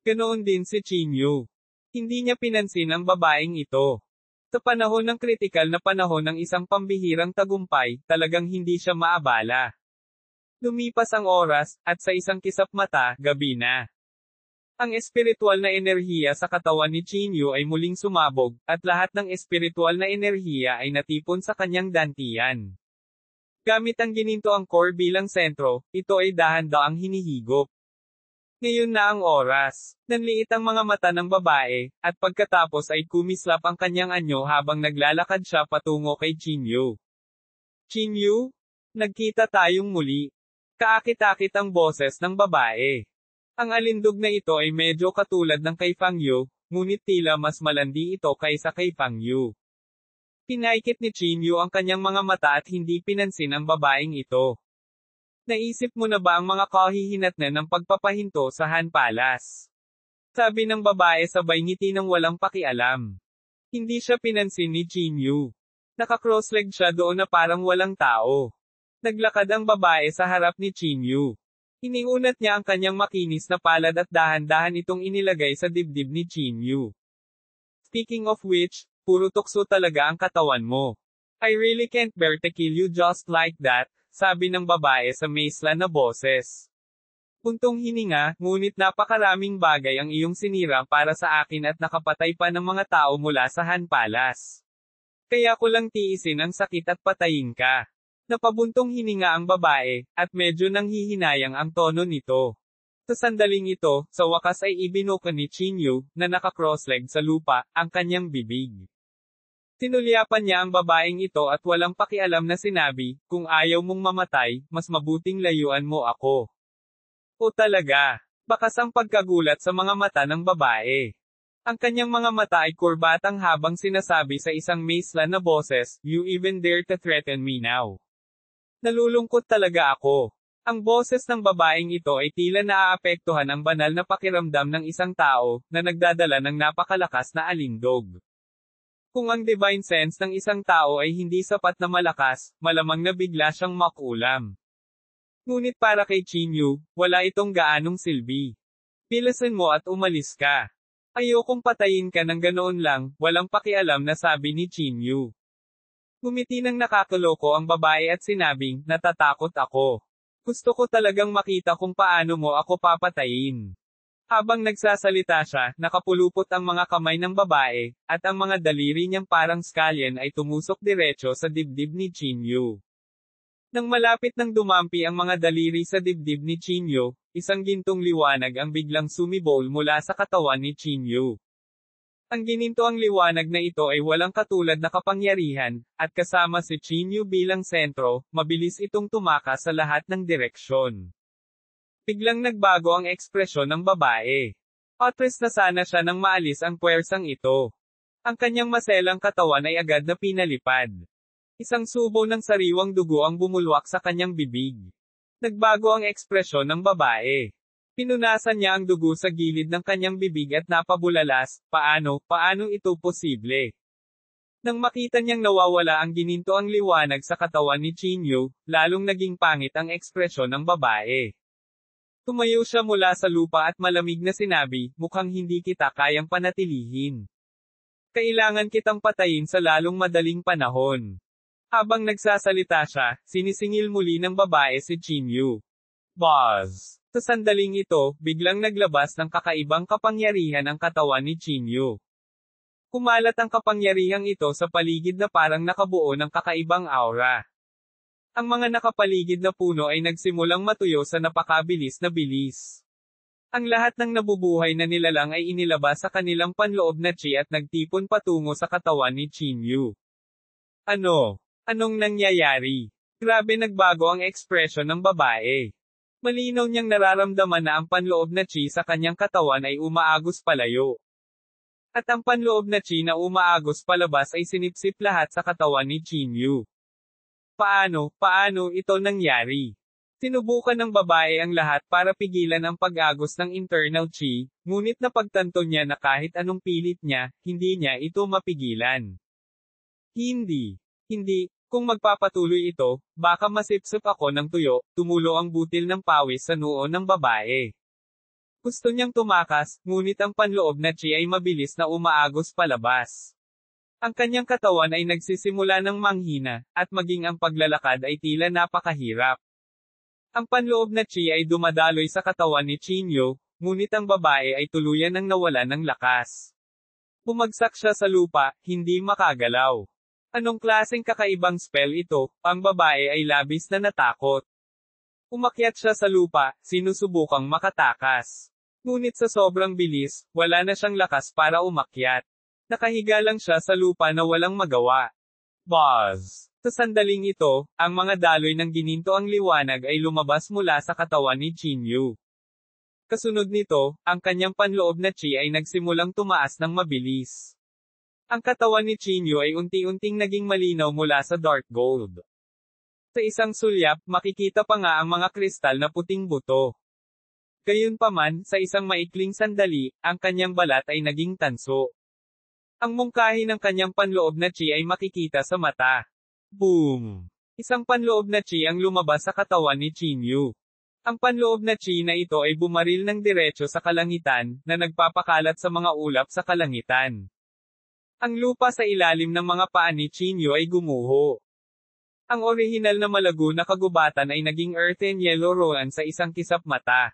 Ganoon din si Chinyu. Hindi niya pinansin ang babaeng ito. Sa panahon ng kritikal na panahon ng isang pambihirang tagumpay, talagang hindi siya maabala. Lumipas ang oras, at sa isang kisap mata, gabi na. Ang espiritual na enerhiya sa katawan ni Chinyu ay muling sumabog, at lahat ng espiritual na enerhiya ay natipon sa kanyang dantian. Gamit ang ginintoang core bilang sentro, ito ay dahan-daang hinihigop. Ngayon na ang oras. Nanliit ang mga mata ng babae, at pagkatapos ay kumislap ang kanyang anyo habang naglalakad siya patungo kay Chinyu. Chinyu? Nagkita tayong muli. Kaakit-akit ang boses ng babae. Ang alindog na ito ay medyo katulad ng kay Fang Yu, ngunit tila mas malandi ito kaysa kay Fang Yu. Pinaikit ni Chinyu ang kanyang mga mata at hindi pinansin ang babaeng ito. Naisip mo na ba ang mga kahihinatnan ng pagpapahinto sa Han Palace? Sabi ng babae sabay ngiti ng walang pakialam. Hindi siya pinansin ni Chinyu. Naka-cross-leg siya doon na parang walang tao. Naglakad ang babae sa harap ni Chinyu. Iniunat niya ang kanyang makinis na palad at dahan-dahan itong inilagay sa dibdib ni Chinyu. Speaking of which, puro tukso talaga ang katawan mo. I really can't bear to kill you just like that, sabi ng babae sa maisla na boses. Puntong hininga, ngunit napakaraming bagay ang iyong sinira para sa akin at nakapatay pa ng mga tao mula sa Han Palace. Kaya ko lang tiisin ang sakit at patayin ka. Napabuntong hininga ang babae, at medyo nanghihinayang ang tono nito. Sa sandaling ito, sa wakas ay ibinuka ni Chinyu, na naka-cross-leg sa lupa, ang kanyang bibig. Sinulyapan niya ang babaeng ito at walang pakialam na sinabi, kung ayaw mong mamatay, mas mabuting layuan mo ako. O talaga, bakas ang pagkagulat sa mga mata ng babae. Ang kanyang mga mata ay kurbatang habang sinasabi sa isang maisla na boses, you even dare to threaten me now. Nalulungkot talaga ako. Ang boses ng babaeng ito ay tila naaapektuhan ang banal na pakiramdam ng isang tao, na nagdadala ng napakalakas na alindog. Kung ang divine sense ng isang tao ay hindi sapat na malakas, malamang na bigla siyang makulam. Ngunit para kay Chinyu, wala itong gaanong silbi. Pilasan mo at umalis ka. Ayokong patayin ka ng ganoon lang, walang pakialam na sabi ni Chinyu. Ngumiti ng nakakaloko ang babae at sinabing, natatakot ako. Gusto ko talagang makita kung paano mo ako papatayin. Habang nagsasalita siya, nakapulupot ang mga kamay ng babae, at ang mga daliri niyang parang scallion ay tumusok diretso sa dibdib ni Chinyu. Nang malapit nang dumampi ang mga daliri sa dibdib ni Chinyu, isang gintong liwanag ang biglang sumibol mula sa katawan ni Chinyu. Ang ginintoang liwanag na ito ay walang katulad na kapangyarihan, at kasama si Chinyu bilang sentro, mabilis itong tumakas sa lahat ng direksyon. Biglang nagbago ang ekspresyon ng babae. Atras na sana siya nang maalis ang puwersang ito. Ang kanyang maselang katawan ay agad na pinalipad. Isang subo ng sariwang dugo ang bumulwak sa kanyang bibig. Nagbago ang ekspresyon ng babae. Pinunasan niya ang dugo sa gilid ng kanyang bibig at napabulalas, paano ito posible? Nang makita niyang nawawala ang ginintoang liwanag sa katawan ni Chinyu, lalong naging pangit ang ekspresyon ng babae. Tumayo siya mula sa lupa at malamig na sinabi, mukhang hindi kita kayang panatilihin. Kailangan kitang patayin sa lalong madaling panahon. Habang nagsasalita siya, sinisingil muli ng babae si Chinyu. Buzz! Sa sandaling ito, biglang naglabas ng kakaibang kapangyarihan ang katawan ni Chinyu. Kumalat ang kapangyarihang ito sa paligid na parang nakabuo ng kakaibang aura. Ang mga nakapaligid na puno ay nagsimulang matuyo sa napakabilis na bilis. Ang lahat ng nabubuhay na nilalang ay inilabas sa kanilang panloob na chi at nagtipon patungo sa katawan ni Chinyu. Anong nangyayari? Grabe, nagbago ang ekspresyon ng babae. Malinaw niyang nararamdaman na ang panloob na chi sa kanyang katawan ay umaagos palayo. At ang panloob na chi na umaagos palabas ay sinipsip lahat sa katawan ni Chinyu. Paano ito nangyari? Sinubukan ng babae ang lahat para pigilan ang pag-agos ng internal chi, ngunit napagtanto niya na kahit anong pilit niya, hindi niya ito mapigilan. Hindi. Kung magpapatuloy ito, baka masipsip ako ng tuyo, tumulo ang butil ng pawis sa noo ng babae. Gusto niyang tumakas, ngunit ang panloob na chi ay mabilis na umaagos palabas. Ang kanyang katawan ay nagsisimula ng manghina, at maging ang paglalakad ay tila napakahirap. Ang panloob na chi ay dumadaloy sa katawan ni Chinyu, ngunit ang babae ay tuluyan ng nawalan ng lakas. Bumagsak siya sa lupa, hindi makagalaw. Anong klaseng kakaibang spell ito? Ang babae ay labis na natakot. Umakyat siya sa lupa, sinusubukang makatakas. Ngunit sa sobrang bilis, wala na siyang lakas para umakyat. Nakahiga lang siya sa lupa na walang magawa. Buzz! Sa sandaling ito, ang mga daloy ng ginintoang liwanag ay lumabas mula sa katawan ni Chinyu. Kasunod nito, ang kanyang panloob na chi ay nagsimulang tumaas ng mabilis. Ang katawan ni Chinyu ay unti-unting naging malinaw mula sa dark gold. Sa isang sulyap, makikita pa nga ang mga kristal na puting buto. Gayunpaman, sa isang maikling sandali, ang kanyang balat ay naging tanso. Ang mungkahi ng kanyang panloob na chi ay makikita sa mata. Boom! Isang panloob na chi ang lumabas sa katawan ni Chinyu. Ang panloob na chi na ito ay bumaril ng diretso sa kalangitan, na nagpapakalat sa mga ulap sa kalangitan. Ang lupa sa ilalim ng mga paa ni Chinyu ay gumuho. Ang orihinal na malago na kagubatan ay naging earthen yellow roan sa isang kisap mata.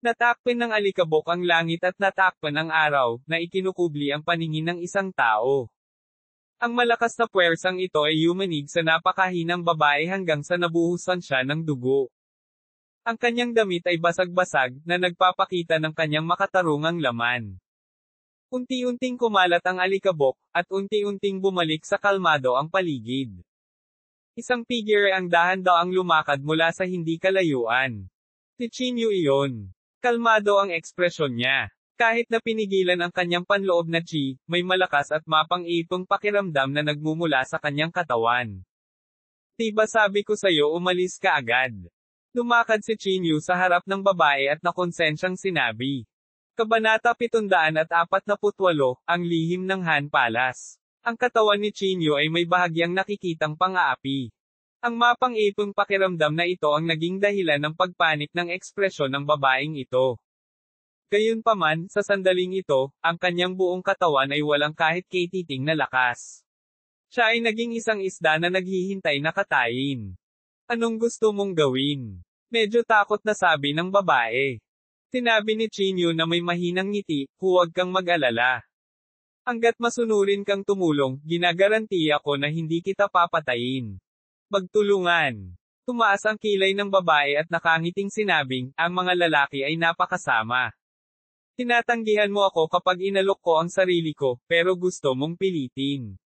Natakpan ng alikabok ang langit at natakpan ang araw, na ikinukubli ang paningin ng isang tao. Ang malakas na puwersang ito ay yumanig sa napakahinang babae hanggang sa nabuhusan siya ng dugo. Ang kanyang damit ay basag-basag, na nagpapakita ng kanyang makatarungang laman. Unti-unting kumalat ang alikabok, at unti-unting bumalik sa kalmado ang paligid. Isang figure ang dahan-daang lumakad mula sa hindi kalayuan. Si Chinyu iyon. Kalmado ang ekspresyon niya. Kahit na pinigilan ang kanyang panloob na chi, may malakas at mapang-ipong pakiramdam na nagmumula sa kanyang katawan. Diba sabi ko sa'yo umalis ka agad? Lumakad si Chinyu sa harap ng babae at nakonsensyang sinabi. Kabanata 748, ang lihim ng Han Palace. Ang katawan ni Chinyu ay may bahagyang nakikitang pang-aapi. Ang mapang-ipong pakiramdam na ito ang naging dahilan ng pagpanik ng ekspresyon ng babaeng ito. Gayunpaman, sa sandaling ito, ang kanyang buong katawan ay walang kahit katiting na lakas. Siya ay naging isang isda na naghihintay na katayin. Anong gusto mong gawin? Medyo takot na sabi ng babae. Sinabi ni Chinyu na may mahinang ngiti, huwag kang mag-alala. Hanggat masunurin kang tumulong, ginagarantiya ko na hindi kita papatayin. Magtulungan. Tumaas ang kilay ng babae at nakangiting sinabing, ang mga lalaki ay napakasama. Tinatanggihan mo ako kapag inalok ko ang sarili ko, pero gusto mong pilitin.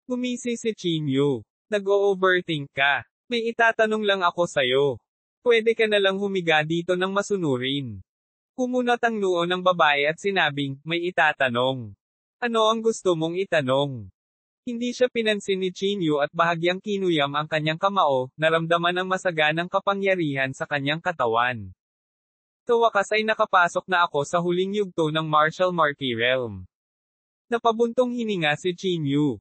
Gumisi si Chinyu. Nag-o-overthink ka. May itatanong lang ako sa'yo. Pwede ka na lang humiga dito ng masunurin. Kumunat ang noo ng babae at sinabing, may itatanong. Ano ang gusto mong itanong? Hindi siya pinansin ni Chinyu at bahagyang kinuyam ang kanyang kamao, naramdaman ang masaganang kapangyarihan sa kanyang katawan. Sa wakas ay nakapasok na ako sa huling yugto ng Martial Marquee Realm. Napabuntong hininga si Qin Yu.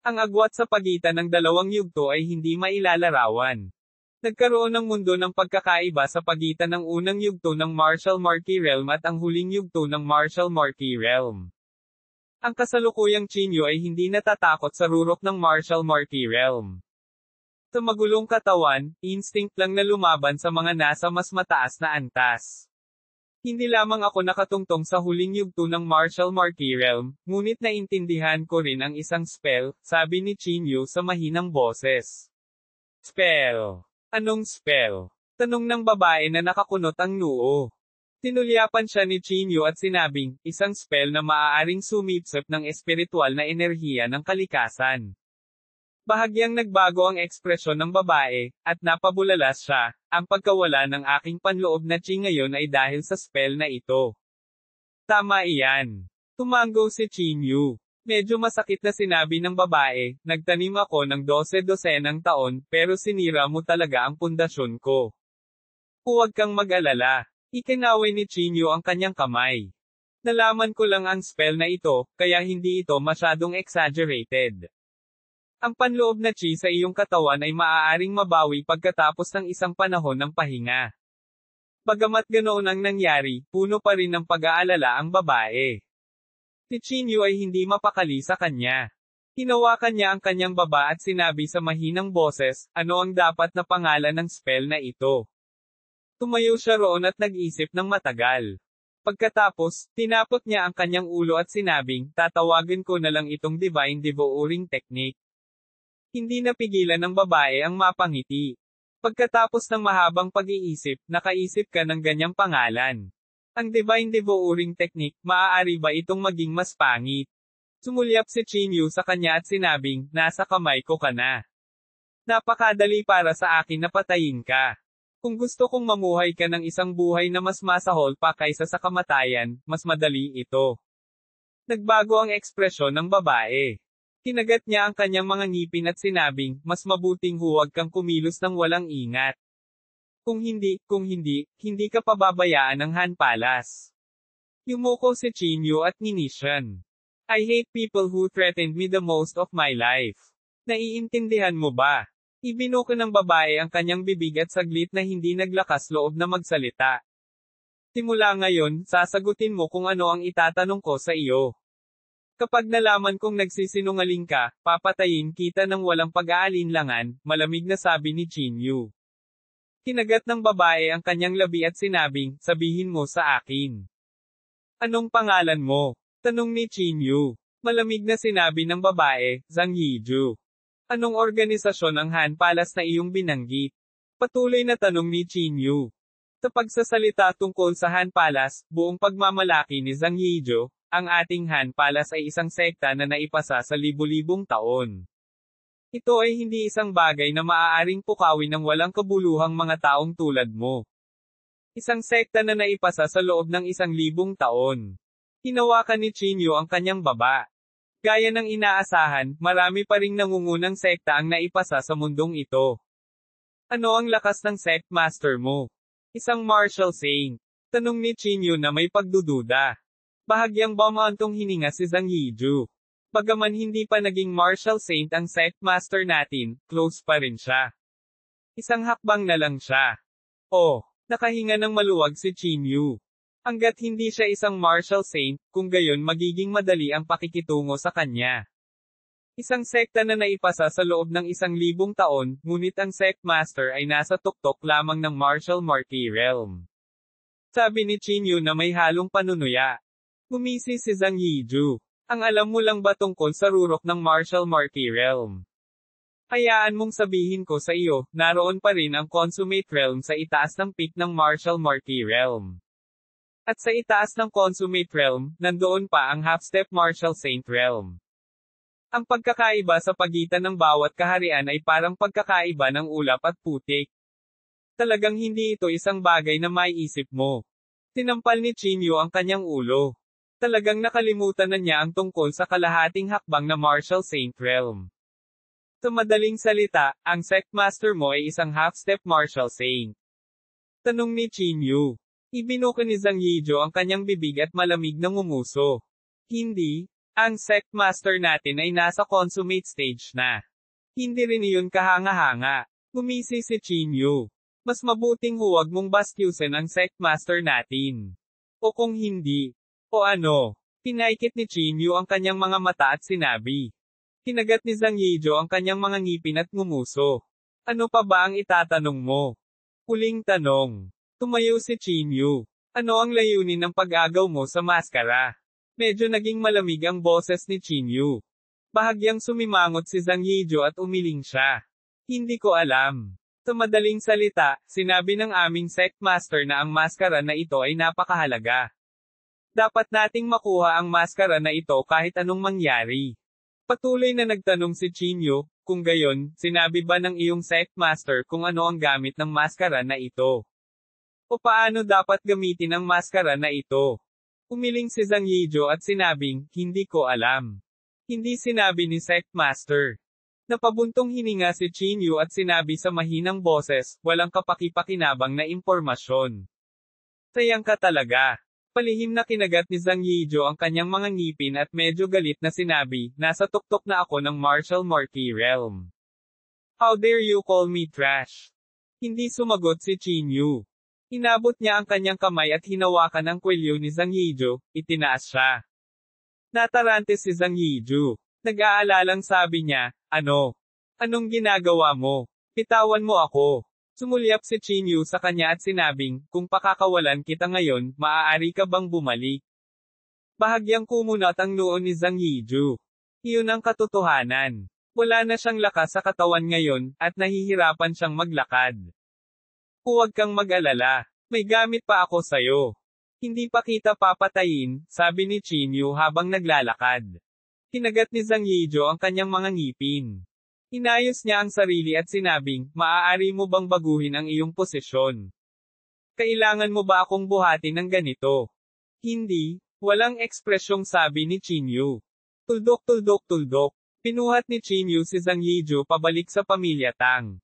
Ang agwat sa pagitan ng dalawang yugto ay hindi mailalarawan. Nagkaroon ng mundo ng pagkakaiba sa pagitan ng unang yugto ng Martial Marquee Realm at ang huling yugto ng Martial Marquee Realm. Ang kasalukuyang Qin Yu ay hindi natatakot sa rurok ng Martial Marquee Realm. Sa magulong katawan, instinct lang na lumaban sa mga nasa mas mataas na antas. Hindi lamang ako nakatungtong sa huling yugto ng Martial Marquee Realm, ngunit naintindihan ko rin ang isang spell, sabi ni Qin Yu sa mahinang boses. Spell. Anong spell? Tanong ng babae na nakakunot ang noo. Tinulyapan siya ni Qin Yu at sinabing, isang spell na maaaring sumipsip ng espiritual na enerhiya ng kalikasan. Bahagyang nagbago ang ekspresyon ng babae, at napabulalas siya. Ang pagkawala ng aking panloob na Qi ngayon ay dahil sa spell na ito. Tama iyan. Tumango si Qin Yu. Medyo masakit na sinabi ng babae, nagtanim ako ng 12 taon, pero sinira mo talaga ang pundasyon ko. Huwag kang mag-alala. Ikinaway ni Qin Yu ang kanyang kamay. Nalaman ko lang ang spell na ito, kaya hindi ito masyadong exaggerated. Ang panloob na Qi sa iyong katawan ay maaaring mabawi pagkatapos ng isang panahon ng pahinga. Bagamat ganoon ang nangyari, puno pa rin ng pag-aalala ang babae. Si Qin Yu ay hindi mapakali sa kanya. Hinawakan niya ang kanyang baba at sinabi sa mahinang boses, ano ang dapat na pangalan ng spell na ito. Tumayo siya roon at nag-isip ng matagal. Pagkatapos, tinapot niya ang kanyang ulo at sinabing, tatawagin ko na lang itong Divine Devouring Technique. Hindi napigilan ng babae ang mapangiti. Pagkatapos ng mahabang pag-iisip, nakaisip ka ng ganyang pangalan. Ang Divine Devouring Technique, maaari ba itong maging mas pangit? Sumulyap si Qin Yu sa kanya at sinabing, nasa kamay ko ka na. Napakadali para sa akin na patayin ka. Kung gusto kong mamuhay ka ng isang buhay na mas masahol pa kaysa sa kamatayan, mas madali ito. Nagbago ang ekspresyon ng babae. Kinagat niya ang kanyang mga ngipin at sinabing, mas mabuting huwag kang kumilos ng walang ingat. Kung hindi, hindi ka pababayaan ng Han Palace. Yumuko si Qin Yu at nginisyan. I hate people who threatened me the most of my life. Naiintindihan mo ba? Ibinuko ng babae ang kanyang bibig at saglit na hindi naglakas loob na magsalita. Simula ngayon, sasagutin mo kung ano ang itatanong ko sa iyo. Kapag nalaman kong nagsisinungaling ka, papatayin kita ng walang pag-aalinlangan, malamig na sabi ni Qin Yu. Kinagat ng babae ang kanyang labi at sinabing, sabihin mo sa akin. Anong pangalan mo? Tanong ni Qin Yu. Malamig na sinabi ng babae, Zhang Yiju. Anong organisasyon ang Han Palace na iyong binanggit? Patuloy na tanong ni Qin Yu. Sa pagsasalita tungkol sa Han Palace, buong pagmamalaki ni Zhang Yiju, ang ating Han Palace ay isang sekta na naipasa sa libu-libong taon. Ito ay hindi isang bagay na maaaring pukawin ng walang kabuluhang mga taong tulad mo. Isang sekta na naipasa sa loob ng 1,000 taon. Hinawakan ni Qin Yu ang kanyang baba. Gaya ng inaasahan, marami pa ring nangungunang sekta ang naipasa sa mundong ito. Ano ang lakas ng sect master mo? Isang martial saint. Tanong ni Qin Yu na may pagdududa. Bahagyang bumantong hininga si Zhang Yiju. Bagaman hindi pa naging martial saint ang sect master natin, close pa rin siya. Isang hakbang na lang siya. Oh, nakahinga ng maluwag si Qin Yu. Hanggat hindi siya isang martial saint, kung gayon magiging madali ang pakikitungo sa kanya. Isang sekta na naipasa sa loob ng 1,000 taon, ngunit ang sect master ay nasa tuktok lamang ng Martial Marquee Realm. Sabi ni Qin Yu na may halong panunuya. Gumisi si Zhang Yiju. Ang alam mo lang ba tungkol sa rurok ng Martial Marquee Realm? Hayaan mong sabihin ko sa iyo, naroon pa rin ang Consummate Realm sa itaas ng peak ng Martial Marquee Realm. At sa itaas ng Consummate Realm, nandoon pa ang Half-Step Martial Saint Realm. Ang pagkakaiba sa pagitan ng bawat kaharian ay parang pagkakaiba ng ulap at putik. Talagang hindi ito isang bagay na maiisip mo. Tinampal ni Qin Yu ang kanyang ulo. Talagang nakalimutan na niya ang tungkol sa kalahating hakbang na Martial Saint Realm. Sa madaling salita, ang sect master mo ay isang half-step martial saint. Tanong ni Qin Yu. Ibinuka ni Zhang Yijo ang kanyang bibig at malamig na ngumuso. Hindi, ang sect master natin ay nasa consummate stage na. Hindi rin iyon kahanga-hanga. Gumisi si Qin Yu. Mas mabuting huwag mong bastyusin ang sect master natin. O kung hindi, o ano, pinaikit ni Qin Yu ang kanyang mga mata at sinabi. Kinagat ni Zhang Yijo ang kanyang mga ngipin at ngumuso. Ano pa ba ang itatanong mo? Huling tanong. Tumayo si Qin Yu. Ano ang layunin ng pag-agaw mo sa maskara? Medyo naging malamig ang boses ni Qin Yu. Bahagyang sumimangot si Zhang Yijo at umiling siya. Hindi ko alam. Sa madaling salita, sinabi ng aming sect master na ang maskara na ito ay napakahalaga. Dapat nating makuha ang maskara na ito kahit anong mangyari. Patuloy na nagtanong si Qin Yu, kung gayon, sinabi ba ng iyong sect master kung ano ang gamit ng maskara na ito? O paano dapat gamitin ang maskara na ito? Umiling si Zhang Yijo at sinabing, hindi ko alam. Hindi sinabi ni sect master. Napabuntong hininga si Qin Yu at sinabi sa mahinang boses, walang kapaki-pakinabang na impormasyon. Sayang ka talaga. Palihim na kinagat ni Zhang Yijo ang kanyang mga ngipin at medyo galit na sinabi, nasa tuktok na ako ng Martial Marquis Realm. How dare you call me trash? Hindi sumagot si Qin Yu. Inabot niya ang kanyang kamay at hinawakan ang kwelyo ni Zhang Yijo, itinaas siya. Natarante si Zhang Yijo. Nag-aalalang sabi niya, ano? Anong ginagawa mo? Bitawan mo ako. Sumulyap si Qin Yu sa kanya at sinabing, kung pakakawalan kita ngayon, maaari ka bang bumalik? Bahagyang kumunat ang noo ni Zhang Yijo. Iyon ang katotohanan. Wala na siyang lakas sa katawan ngayon, at nahihirapan siyang maglakad. Huwag kang mag-alala. May gamit pa ako sayo. Hindi pa kita papatayin, sabi ni Qin Yu habang naglalakad. Kinagat ni Zhang Yijo ang kanyang mga ngipin. Inayos niya ang sarili at sinabing, maaari mo bang baguhin ang iyong posisyon? Kailangan mo ba akong buhatin ng ganito? Hindi, walang ekspresyong sabi ni Qin Yu. Tuldok tuldok tuldok. Pinuhat ni Qin Yu si Zhang Yijo pabalik sa pamilya Tang.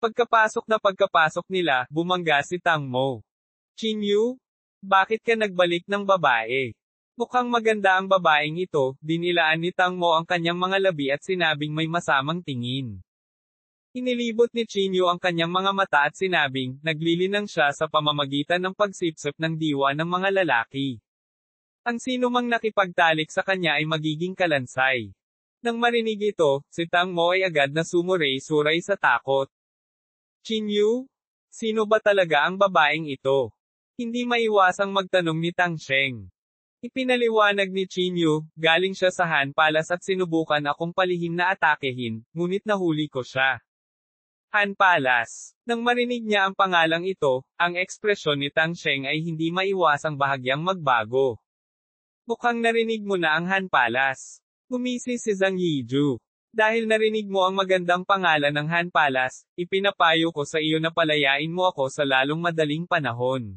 Pagkapasok nila, bumangga si Tang Mo. Qin Yu? Bakit ka nagbalik ng babae? Mukhang maganda ang babaeng ito, dinilaan ni Tang Mo ang kanyang mga labi at sinabing may masamang tingin. Inilibot ni Qin Yu ang kanyang mga mata at sinabing, naglilinang siya sa pamamagitan ng pagsipsip ng diwa ng mga lalaki. Ang sino mang nakipagtalik sa kanya ay magiging kalansay. Nang marinig ito, si Tang Mo ay agad na sumuray-suray sa takot. Qin Yu? Sino ba talaga ang babaeng ito? Hindi maiwasang magtanong ni Tang Sheng. Ipinaliwanag ni Qin Yu, galing siya sa Han Palace at sinubukan akong palihim na atakehin, ngunit nahuli ko siya. Han Palace. Nang marinig niya ang pangalang ito, ang ekspresyon ni Tang Sheng ay hindi maiwasang bahagyang magbago. Mukhang narinig mo na ang Han Palace. Gumisi si Zhang Yijo. Dahil narinig mo ang magandang pangalan ng Han Palace, ipinapayo ko sa iyo na palayain mo ako sa lalong madaling panahon.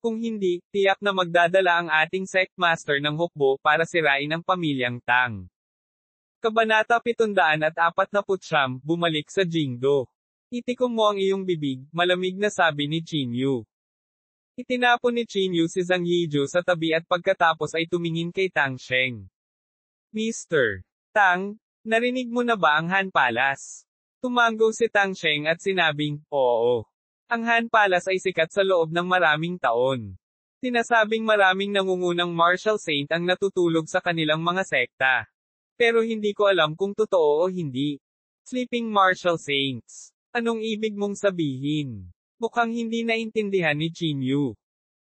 Kung hindi, tiyak na magdadala ang ating sect master ng hukbo para sirain ang pamilyang Tang. Kabanata 749, bumalik sa Jingdo. Itikom mo ang iyong bibig, malamig na sabi ni Qin Yu. Itinapon ni Qin Yu si Zhang Yijo sa tabi at pagkatapos ay tumingin kay Tang Sheng. Mr. Tang, narinig mo na ba ang Han Palace? Tumango si Tang Sheng at sinabing, oo. Ang Han Palace ay sikat sa loob ng maraming taon. Sinasabing maraming nangungunang martial saint ang natutulog sa kanilang mga sekta. Pero hindi ko alam kung totoo o hindi. Sleeping martial saints. Anong ibig mong sabihin? Mukhang hindi naintindihan ni Qin Yu.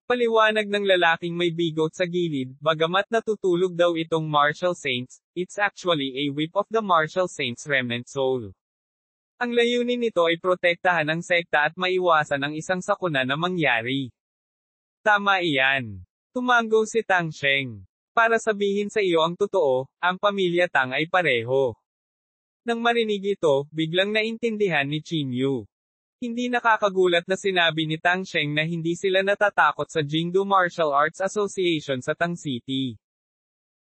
Paliwanag ng lalaking may bigot sa gilid, bagamat natutulog daw itong martial saints, it's actually a whip of the martial saints' remnant soul. Ang layunin nito ay protektahan ang sekta at maiwasan ang isang sakuna na mangyari. Tama iyan. Tumango si Tang Sheng. Para sabihin sa iyo ang totoo, ang pamilya Tang ay pareho. Nang marinig ito, biglang naintindihan ni Qin Yu. Hindi nakakagulat na sinabi ni Tang Sheng na hindi sila natatakot sa Jingdo Martial Arts Association sa Tang City.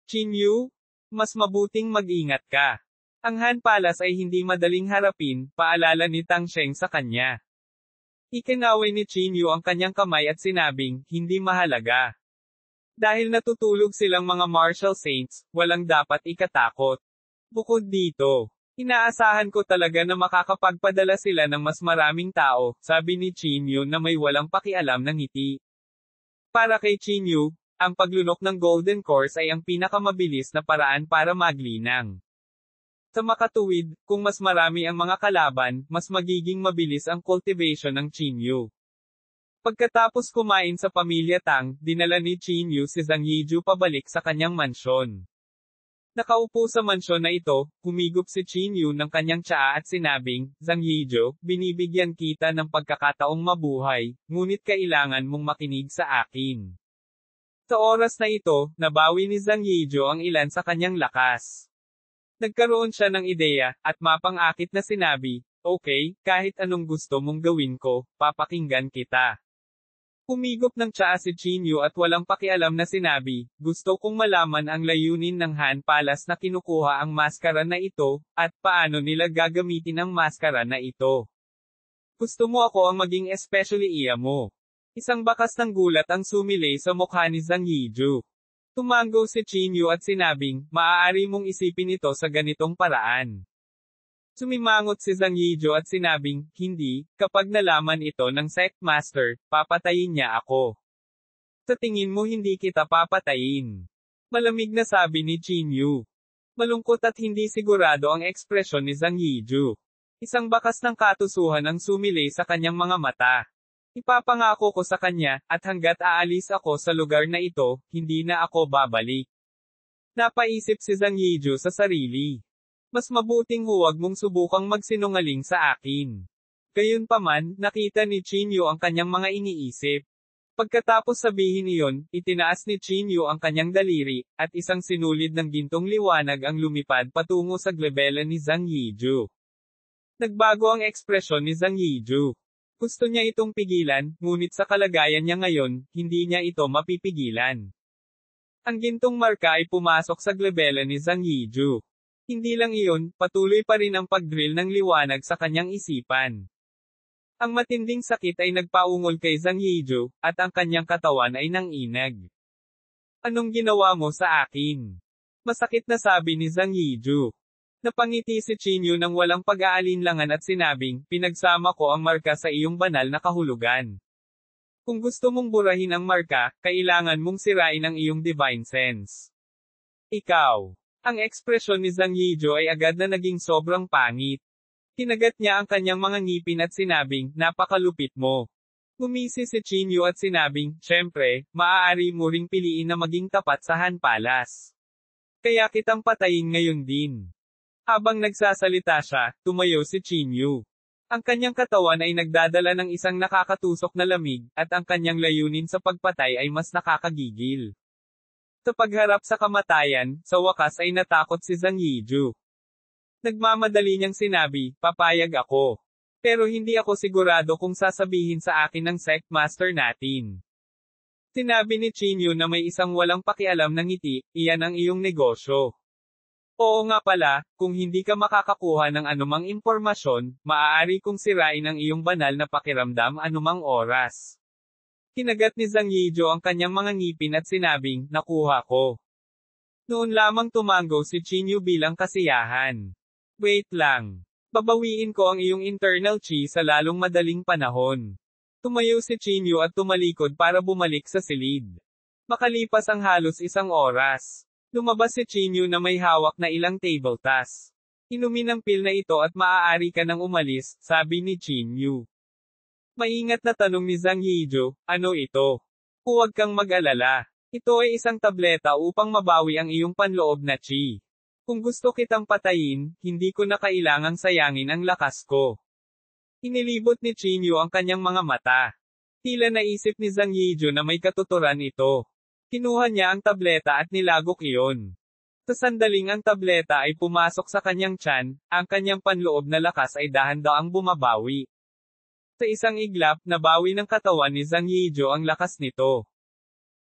Qin Yu? Mas mabuting mag-ingat ka. Ang Han Palace ay hindi madaling harapin, paalala ni Tang Sheng sa kanya. Ikinaway ni Chinyu ang kanyang kamay at sinabing, hindi mahalaga. Dahil natutulog silang mga martial saints, walang dapat ikatakot. Bukod dito, inaasahan ko talaga na makakapagpadala sila ng mas maraming tao, sabi ni Chinyu na may walang pakialam ng ngiti. Para kay Chinyu, ang paglunok ng Golden Course ay ang pinakamabilis na paraan para maglinang. Sa makatuwid, kung mas marami ang mga kalaban, mas magiging mabilis ang cultivation ng Chinyu. Pagkatapos kumain sa pamilya Tang, dinala ni Chinyu si Zhang Yiju pabalik sa kanyang mansyon. Nakaupo sa mansyon na ito, humigop si Chinyu ng kanyang tsaa at sinabing, Zhang Yiju, binibigyan kita ng pagkakataong mabuhay, ngunit kailangan mong makinig sa akin. Sa oras na ito, nabawi ni Zhang Yiju ang ilan sa kanyang lakas. Nagkaroon siya ng ideya, at mapang-akit na sinabi, okay, kahit anong gusto mong gawin ko, papakinggan kita. Humigop ng tsaa si Chinyu at walang pakialam na sinabi, gusto kong malaman ang layunin ng Han Palace na kinukuha ang maskara na ito, at paano nila gagamitin ang maskara na ito. Gusto mo ako ang maging especially iya mo. Isang bakas ng gulat ang sumilay sa mukha ni Zhang Yiju. Tumango si Chinyu at sinabing, maaari mong isipin ito sa ganitong paraan. Sumimangot si Zhang Yiju at sinabing, hindi, kapag nalaman ito ng sect master, papatayin niya ako. Sa tingin mo hindi kita papatayin. Malamig na sabi ni Chinyu. Malungkot at hindi sigurado ang ekspresyon ni Zhang Yiju. Isang bakas ng katusuhan ang sumilay sa kanyang mga mata. Ipapangako ko sa kanya, at hanggat aalis ako sa lugar na ito, hindi na ako babalik. Napaisip si Zhang Yiju sa sarili. Mas mabuting huwag mong subukang magsinungaling sa akin. Gayunpaman, nakita ni Chinyu ang kanyang mga iniisip. Pagkatapos sabihin iyon, itinaas ni Chinyu ang kanyang daliri, at isang sinulid ng gintong liwanag ang lumipad patungo sa glebela ni Zhang Yiju. Nagbago ang ekspresyon ni Zhang Yiju. Gusto niya itong pigilan, ngunit sa kalagayan niya ngayon, hindi niya ito mapipigilan. Ang gintong marka ay pumasok sa glebela ni Zhang Yiju. Hindi lang iyon, patuloy pa rin ang pag-drill ng liwanag sa kanyang isipan. Ang matinding sakit ay nagpaungol kay Zhang Yiju, at ang kanyang katawan ay nanginag. Anong ginawa mo sa akin? Masakit na sabi ni Zhang Yiju. Napangiti si Chinyu ng walang pag-aalinlangan at sinabing, pinagsama ko ang marka sa iyong banal na kahulugan. Kung gusto mong burahin ang marka, kailangan mong sirain ang iyong divine sense. Ikaw. Ang ekspresyon ni Zhang Yiju ay agad na naging sobrang pangit. Kinagat niya ang kanyang mga ngipin at sinabing, napakalupit mo. Gumisi si Chinyu at sinabing, syempre, maaari mo ring piliin na maging tapat sa Han Palace. Kaya kitang patayin ngayon din. Habang nagsasalita siya, tumayo si Chinyu. Ang kanyang katawan ay nagdadala ng isang nakakatusok na lamig, at ang kanyang layunin sa pagpatay ay mas nakakagigil. Sa pagharap sa kamatayan, sa wakas ay natakot si Zhang Yiju. Nagmamadali niyang sinabi, papayag ako. Pero hindi ako sigurado kung sasabihin sa akin ng sect master natin. Sinabi ni Chinyu na may isang walang pakialam na ngiti, iyan ang iyong negosyo. Oo nga pala, kung hindi ka makakakuha ng anumang impormasyon, maaari kong sirain ang iyong banal na pakiramdam anumang oras. Kinagat ni Zhang Yiju ang kanyang mga ngipin at sinabing, nakuha ko. Noon lamang tumango si Chinyu bilang kasiyahan. Wait lang. Babawiin ko ang iyong internal chi sa lalong madaling panahon. Tumayo si Chinyu at tumalikod para bumalik sa silid. Makalipas ang halos isang oras. Lumabas si Chinyu na may hawak na ilang table tas. Inumin ang pil na ito at maaari ka nang umalis, sabi ni Chinyu. Maingat na tanong ni Zhang Yiju, ano ito? Huwag kang mag-alala. Ito ay isang tableta upang mabawi ang iyong panloob na chi. Kung gusto kitang patayin, hindi ko na kailangang sayangin ang lakas ko. Inilibot ni Chinyu ang kanyang mga mata. Tila naisip ni Zhang Yiju na may katuturan ito. Kinuha niya ang tableta at nilagok iyon. Sa sandaling ang tableta ay pumasok sa kanyang tiyan, ang kanyang panloob na lakas ay dahan-daang bumabawi. Sa isang iglap, nabawi ng katawan ni Zhang Yiju ang lakas nito.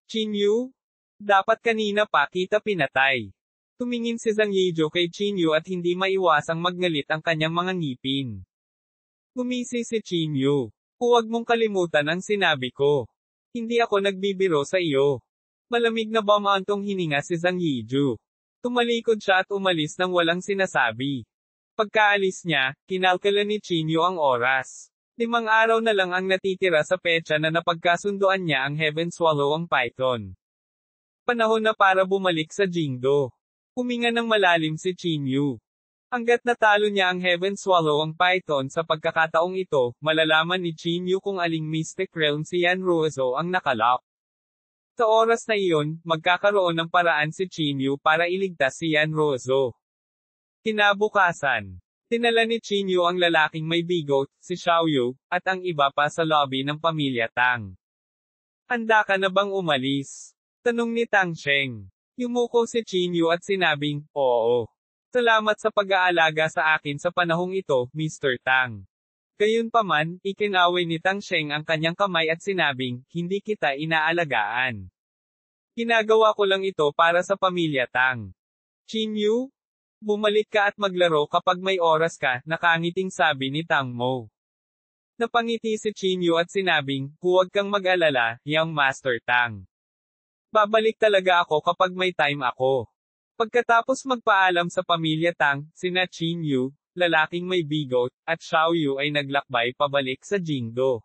Chinyu? Dapat kanina pa kita pinatay. Tumingin si Zhang Yiju kay Chinyu at hindi maiwasang magngalit ang kanyang mga ngipin. Gumisi si Chinyu. Huwag mong kalimutan ang sinabi ko. Hindi ako nagbibiro sa iyo. Malamig na bumantong hininga si Zhang Yiju. Tumalikod siya at umalis nang walang sinasabi. Pagkaalis niya, kinalkala ni Chinyu ang oras. 5 araw na lang ang natitira sa petsa na napagkasunduan niya ang Heaven Swallow ang Python. Panahon na para bumalik sa Jingdo. Huminga ng malalim si Chinyu. Hanggat natalo niya ang Heaven Swallow ang Python sa pagkakataong ito, malalaman ni Chinyu kung aling Mystic Realm si Yanruozo ang nakalock. Sa oras na iyon, magkakaroon ng paraan si Chinyu para iligtas si Yanruozo. Kinabukasan, tinala ni Chinyu ang lalaking may bigot, si Xiaoyu, at ang iba pa sa lobby ng pamilya Tang. Handa ka na bang umalis? Tanong ni Tang Sheng. Yumuko si Chinyu at sinabing, oo. Salamat sa pag-aalaga sa akin sa panahong ito, Mr. Tang. Gayunpaman, ikinaway ni Tang Sheng ang kanyang kamay at sinabing, hindi kita inaalagaan. Ginagawa ko lang ito para sa pamilya Tang. Chinyu? Bumalik ka at maglaro kapag may oras ka, nakangiting sabi ni Tang Mo. Napangiti si Chinyu at sinabing, huwag kang mag-alala, young Master Tang. Babalik talaga ako kapag may time ako. Pagkatapos magpaalam sa pamilya Tang, sina Chinyu, lalaking may bigot, at Xiaoyu ay naglakbay pabalik sa Jingdo.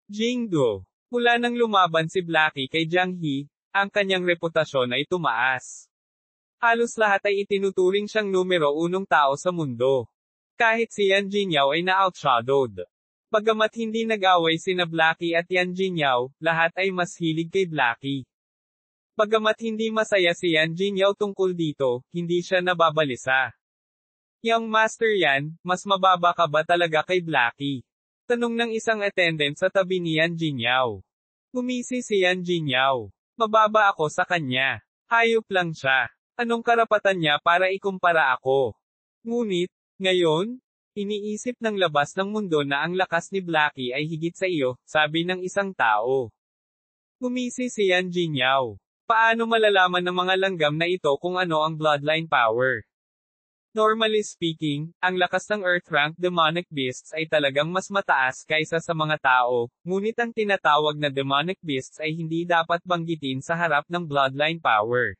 Jingdo. Mula nang lumaban si Blackie kay Jiang He, ang kanyang reputasyon ay tumaas. Halos lahat ay itinuturing siyang numero 1 tao sa mundo. Kahit si Yan Jingyao ay na-outshadowed. Bagamat hindi nag-away sina Blackie at Yan Jingyao, lahat ay mas hilig kay Blackie. Bagamat hindi masaya si Yan Jingyao tungkol dito, hindi siya nababalisa. Young Master Yan, mas mababa ka ba talaga kay Blackie? Tanong ng isang attendant sa tabi ni Yan Jingyao. Gumisi si Yan Jingyao. Mababa ako sa kanya. Hayop lang siya. Anong karapatan niya para ikumpara ako? Ngunit, ngayon, iniisip ng labas ng mundo na ang lakas ni Blackie ay higit sa iyo, sabi ng isang tao. Gumisi si Yan Jingyao. Paano malalaman ng mga langgam na ito kung ano ang bloodline power? Normally speaking, ang lakas ng Earth-rank demonic beasts ay talagang mas mataas kaysa sa mga tao, ngunit ang tinatawag na demonic beasts ay hindi dapat banggitin sa harap ng bloodline power.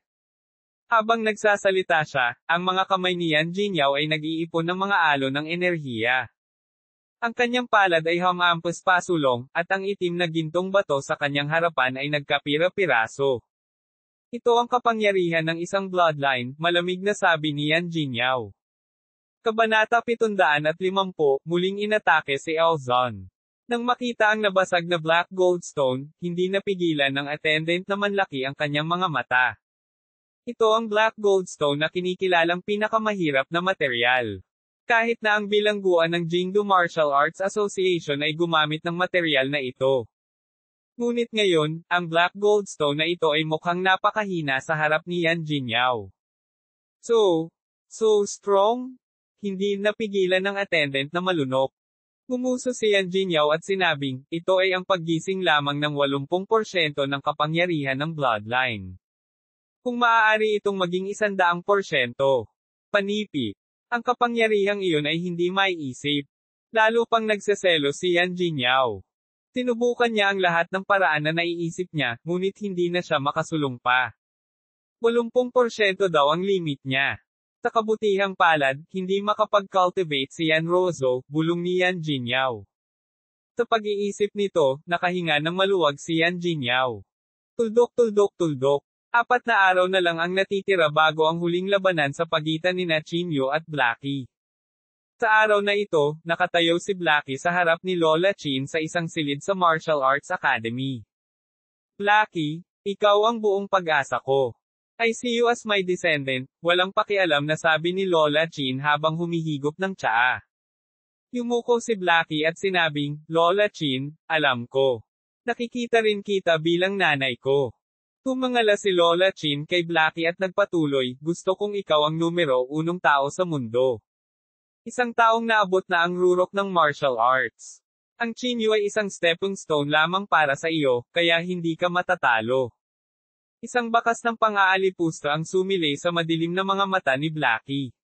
Habang nagsasalita siya, ang mga kamay ni Yan Jingyao ay nag-iipon ng mga alon ng enerhiya. Ang kanyang palad ay humampas pasulong, at ang itim na gintong bato sa kanyang harapan ay nagkapira-piraso. Ito ang kapangyarihan ng isang bloodline, malamig na sabi ni Yan Jingyao. Kabanata 750, muling inatake si Elzon. Nang makita ang nabasag na Black Goldstone, hindi napigilan ng attendant na manlaki ang kanyang mga mata. Ito ang Black Goldstone na kinikilalang pinakamahirap na materyal. Kahit na ang bilangguan ng Jingdo Martial Arts Association ay gumamit ng materyal na ito. Ngunit ngayon, ang Black Goldstone na ito ay mukhang napakahina sa harap ni Yan Jingyao. So strong? Hindi napigilan ng attendant na malunok. Gumuso si Yan Jingyao at sinabing, ito ay ang paggising lamang ng 80% ng kapangyarihan ng bloodline. Kung maaari itong maging 100%. Panipi. Ang kapangyarihang iyon ay hindi maiisip. Lalo pang nagseselo si Yan Jingyao. Sinubukan niya ang lahat ng paraan na naiisip niya, ngunit hindi na siya makasulong pa. 80% daw ang limit niya. Sa kabutihang palad, hindi makapag-cultivate si Yanruozo, bulong ni Yan Jingyao. Sa pag-iisip nito, nakahinga ng maluwag si Yan Jingyao. Tuldok. 4 na araw na lang ang natitira bago ang huling labanan sa pagitan ni Chinyu at Blackie. Sa araw na ito, nakatayo si Blackie sa harap ni Lola Chin sa isang silid sa Martial Arts Academy. Blackie, ikaw ang buong pag-asa ko. I see you as my descendant, walang pakialam na sabi ni Lola Chin habang humihigop ng tsaa. Yumuko si Blackie at sinabing, Lola Chin, alam ko. Nakikita rin kita bilang nanay ko. Tumangala si Lola Chin kay Blackie at nagpatuloy, gusto kong ikaw ang numero 1 tao sa mundo. Isang taong naabot na ang rurok ng martial arts. Ang Chinyu ay isang stepping stone lamang para sa iyo, kaya hindi ka matatalo. Isang bakas ng pang-aalipusta ang sumilay sa madilim na mga mata ni Blackie.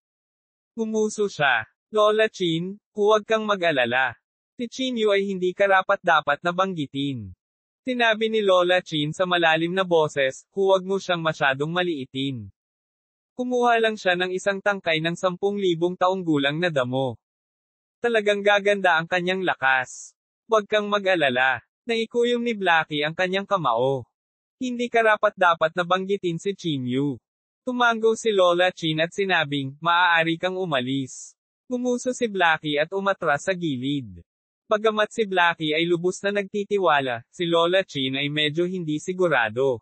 Gumuso siya. Lola Chin, huwag kang mag-alala. Si Chinyu ay hindi karapat-dapat na banggitin. Sinabi ni Lola Chin sa malalim na boses, huwag mo siyang masyadong maliitin. Kumuha lang siya ng isang tangkay ng 10,000 taong gulang na damo. Talagang gaganda ang kanyang lakas. Huwag kang mag-alala. Naikuyom ni Blackie ang kanyang kamao. Hindi karapat-dapat na banggitin si Chinyu. Tumango si Lola Chin at sinabing, maaari kang umalis. Gumuso si Blackie at umatras sa gilid. Bagamat si Blackie ay lubos na nagtitiwala, si Lola Chin ay medyo hindi sigurado.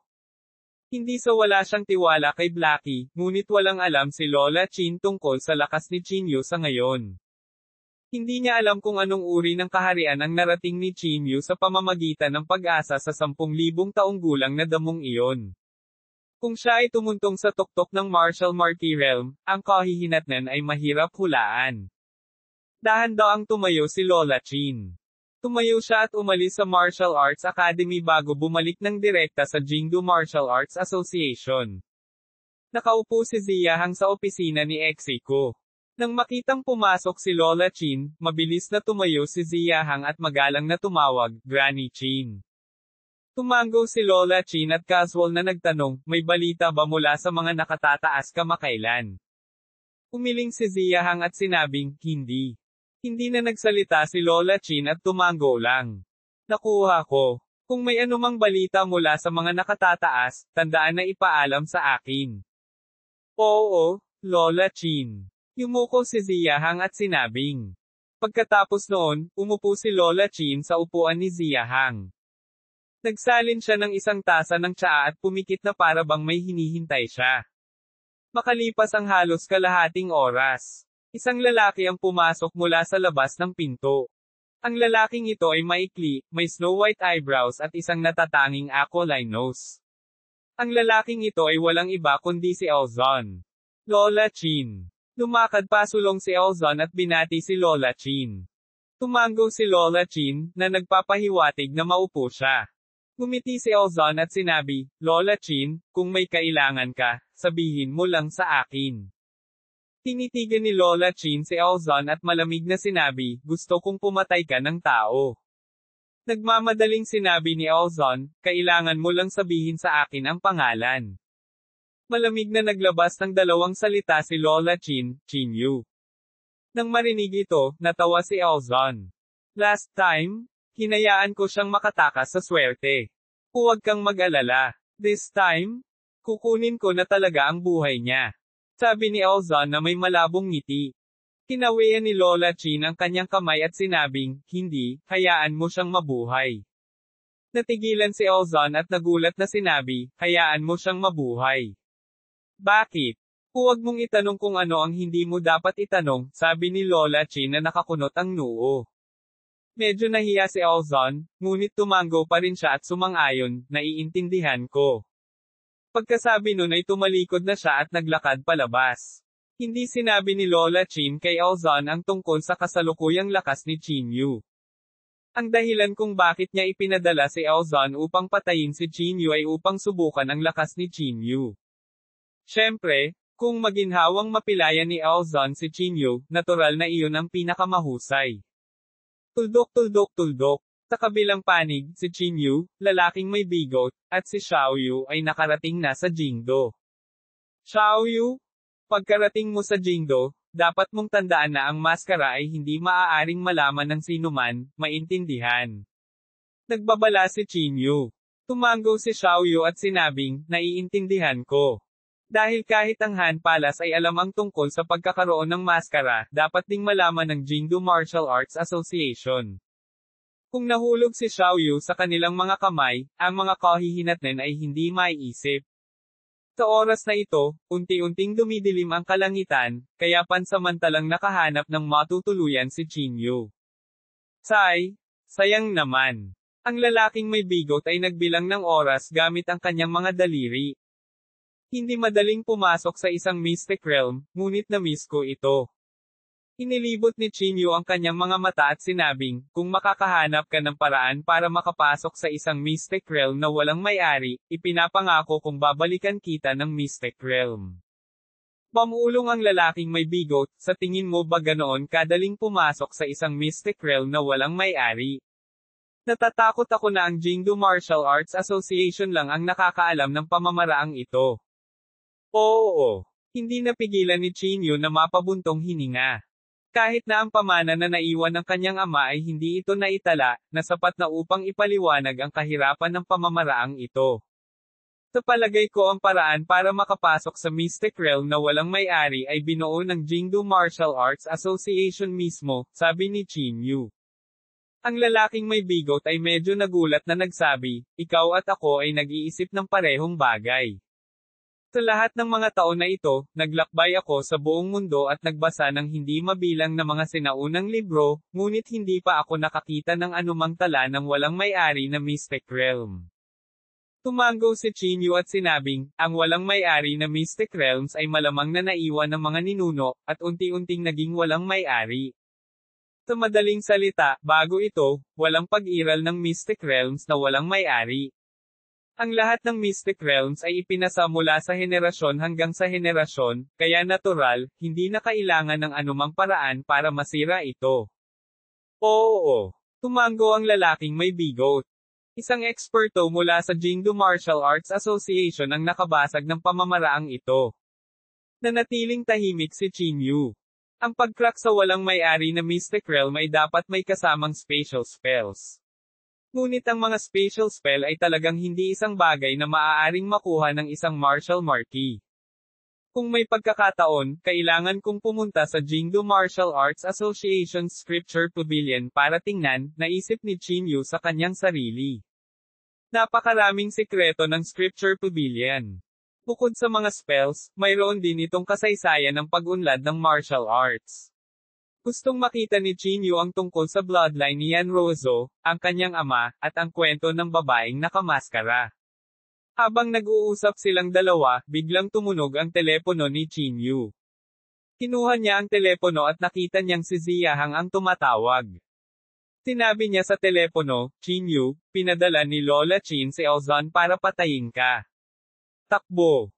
Hindi sa wala siyang tiwala kay Blackie, ngunit walang alam si Lola Chin tungkol sa lakas ni Chinyu sa ngayon. Hindi niya alam kung anong uri ng kaharian ang narating ni Chinyu sa pamamagitan ng pag-asa sa 10,000 taong gulang na damong iyon. Kung siya ay tumuntong sa tuktok ng Martial Marquee Realm, ang kahihinatnan ay mahirap hulaan. Dahan daw ang tumayo si Lola Chin. Tumayo siya at umalis sa Martial Arts Academy bago bumalik ng direkta sa Jingdu Martial Arts Association. Nakaupo si Ziyahang sa opisina ni Exiko. Nang makitang pumasok si Lola Chin, mabilis na tumayo si Ziyahang at magalang na tumawag, Granny Chin. Tumango si Lola Chin at casual na nagtanong, may balita ba mula sa mga nakatataas kamakailan? Umiling si Ziyahang at sinabing, hindi. Hindi na nagsalita si Lola Chin at tumango lang. Nakuha ko. Kung may anumang balita mula sa mga nakatataas, tandaan na ipaalam sa akin. Oo, Lola Chin. Yumuko si Ziyahang at sinabing. Pagkatapos noon, umupo si Lola Chin sa upuan ni Ziyahang. Nagsalin siya ng isang tasa ng tsaa at pumikit na para bang may hinihintay siya. Makalipas ang halos kalahating oras. Isang lalaki ang pumasok mula sa labas ng pinto. Ang lalaking ito ay maikli, may snow white eyebrows at isang natatanging aquiline nose. Ang lalaking ito ay walang iba kundi si Elzon. Lola Chin. Lumakad pasulong si Elzon at binati si Lola Chin. Tumango si Lola Chin, na nagpapahiwatig na maupo siya. Ngumiti si Elzon at sinabi, Lola Chin, kung may kailangan ka, sabihin mo lang sa akin. Tinitigan ni Lola Chin si Elzon at malamig na sinabi, gusto kong pumatay ka ng tao. Nagmamadaling sinabi ni Elzon, kailangan mo lang sabihin sa akin ang pangalan. Malamig na naglabas ng dalawang salita si Lola Chin, Chinyu. Nang marinig ito, natawa si Elzon. Last time, hinayaan ko siyang makatakas sa swerte. Huwag kang mag-alala. This time, kukunin ko na talaga ang buhay niya. Sabi ni Elzon na may malabong ngiti. Kinawian ni Lola Chin ang kanyang kamay at sinabing, hindi, hayaan mo siyang mabuhay. Natigilan si Elzon at nagulat na sinabi, hayaan mo siyang mabuhay. Bakit? Huwag mong itanong kung ano ang hindi mo dapat itanong, sabi ni Lola Chin na nakakunot ang noo. Medyo nahiya si Elzon, ngunit tumango pa rin siya at sumang-ayon, naiintindihan ko. Pagkasabi nun ay tumalikod na siya at naglakad palabas. Hindi sinabi ni Lola Chin kay Elzon ang tungkol sa kasalukuyang lakas ni Chinyu. Ang dahilan kung bakit niya ipinadala si Elzon upang patayin si Chinyu ay upang subukan ang lakas ni Chinyu. Siyempre, kung maginhawang mapilayan ni Elzon si Chinyu, natural na iyon ang pinakamahusay. Tuldok. Sa kabilang panig, si Chinyu, lalaking may bigot, at si Xiaoyu ay nakarating na sa Jingdo. Xiaoyu, pagkarating mo sa Jingdo, dapat mong tandaan na ang maskara ay hindi maaaring malaman ng sinuman, maintindihan. Nagbabala si Chinyu. Tumango si Xiaoyu at sinabing, naiintindihan ko. Dahil kahit ang Han Palace ay alam ang tungkol sa pagkakaroon ng maskara, dapat ding malaman ng Jingdu Martial Arts Association. Kung nahulog si Xiaoyu sa kanilang mga kamay, ang mga kahihinatnan ay hindi maiisip. Sa oras na ito, unti-unting dumidilim ang kalangitan, kaya pansamantalang nakahanap ng matutuluyan si Chinyu. Sayang naman. Ang lalaking may bigot ay nagbilang ng oras gamit ang kanyang mga daliri. Hindi madaling pumasok sa isang mystic realm, ngunit na-miss ko ito. Inilibot ni Chinyu ang kanyang mga mata at sinabing, kung makakahanap ka ng paraan para makapasok sa isang mystic realm na walang may-ari, ipinapangako kung babalikan kita ng mystic realm. Pamulong ang lalaking may bigot, sa tingin mo ba ganoon kadaling pumasok sa isang mystic realm na walang may-ari? Natatakot ako na ang Jingdu Martial Arts Association lang ang nakakaalam ng pamamaraang ito. Oo. Hindi napigilan ni Chin Yu na mapabuntong hininga. Kahit na ang pamana na naiwan ng kanyang ama ay hindi ito naitala, na sapat na upang ipaliwanag ang kahirapan ng pamamaraang ito. Sa palagay ko ang paraan para makapasok sa Mystic Realm na walang may-ari ay binuo ng Jingdu Martial Arts Association mismo, sabi ni Chin Yu. Ang lalaking may bigot ay medyo nagulat na nagsabi, ikaw at ako ay nag-iisip ng parehong bagay. Sa lahat ng mga taon na ito, naglakbay ako sa buong mundo at nagbasa ng hindi mabilang na mga sinaunang libro, ngunit hindi pa ako nakakita ng anumang tala ng walang may-ari na Mystic Realm. Tumango si Chin Yu at sinabing, ang walang may-ari na Mystic Realms ay malamang na naiwan ng mga ninuno, at unti-unting naging walang may-ari. Sa madaling salita, bago ito, walang pag-iral ng Mystic Realms na walang may-ari. Ang lahat ng Mystic Realms ay ipinasa mula sa henerasyon hanggang sa henerasyon, kaya natural, hindi na kailangan ng anumang paraan para masira ito. Oo. Tumango ang lalaking may bigot. Isang eksperto mula sa Jingdu Martial Arts Association ang nakabasag ng pamamaraang ito. Nanatiling tahimik si Chin Yu. Ang pag-crack sa walang may-ari na Mystic Realm ay dapat may kasamang spatial spells. Ngunit ang mga spatial spell ay talagang hindi isang bagay na maaaring makuha ng isang martial marquee. Kung may pagkakataon, kailangan kong pumunta sa Jingdu Martial Arts Association's Scripture Pavilion para tingnan, naisip ni Chin Yu sa kanyang sarili. Napakaraming sikreto ng Scripture Pavilion. Bukod sa mga spells, mayroon din itong kasaysayan ng pag-unlad ng martial arts. Gustong makita ni Chin Yu ang tungkol sa bloodline ni Yan Rozo, ang kanyang ama, at ang kwento ng babaeng nakamaskara. Habang nag-uusap silang dalawa, biglang tumunog ang telepono ni Chin Yu. Kinuha niya ang telepono at nakita niyang si Ziyahang ang tumatawag. Sinabi niya sa telepono, Chin Yu, pinadala ni Lola Chin si Ozan para patayin ka. Takbo.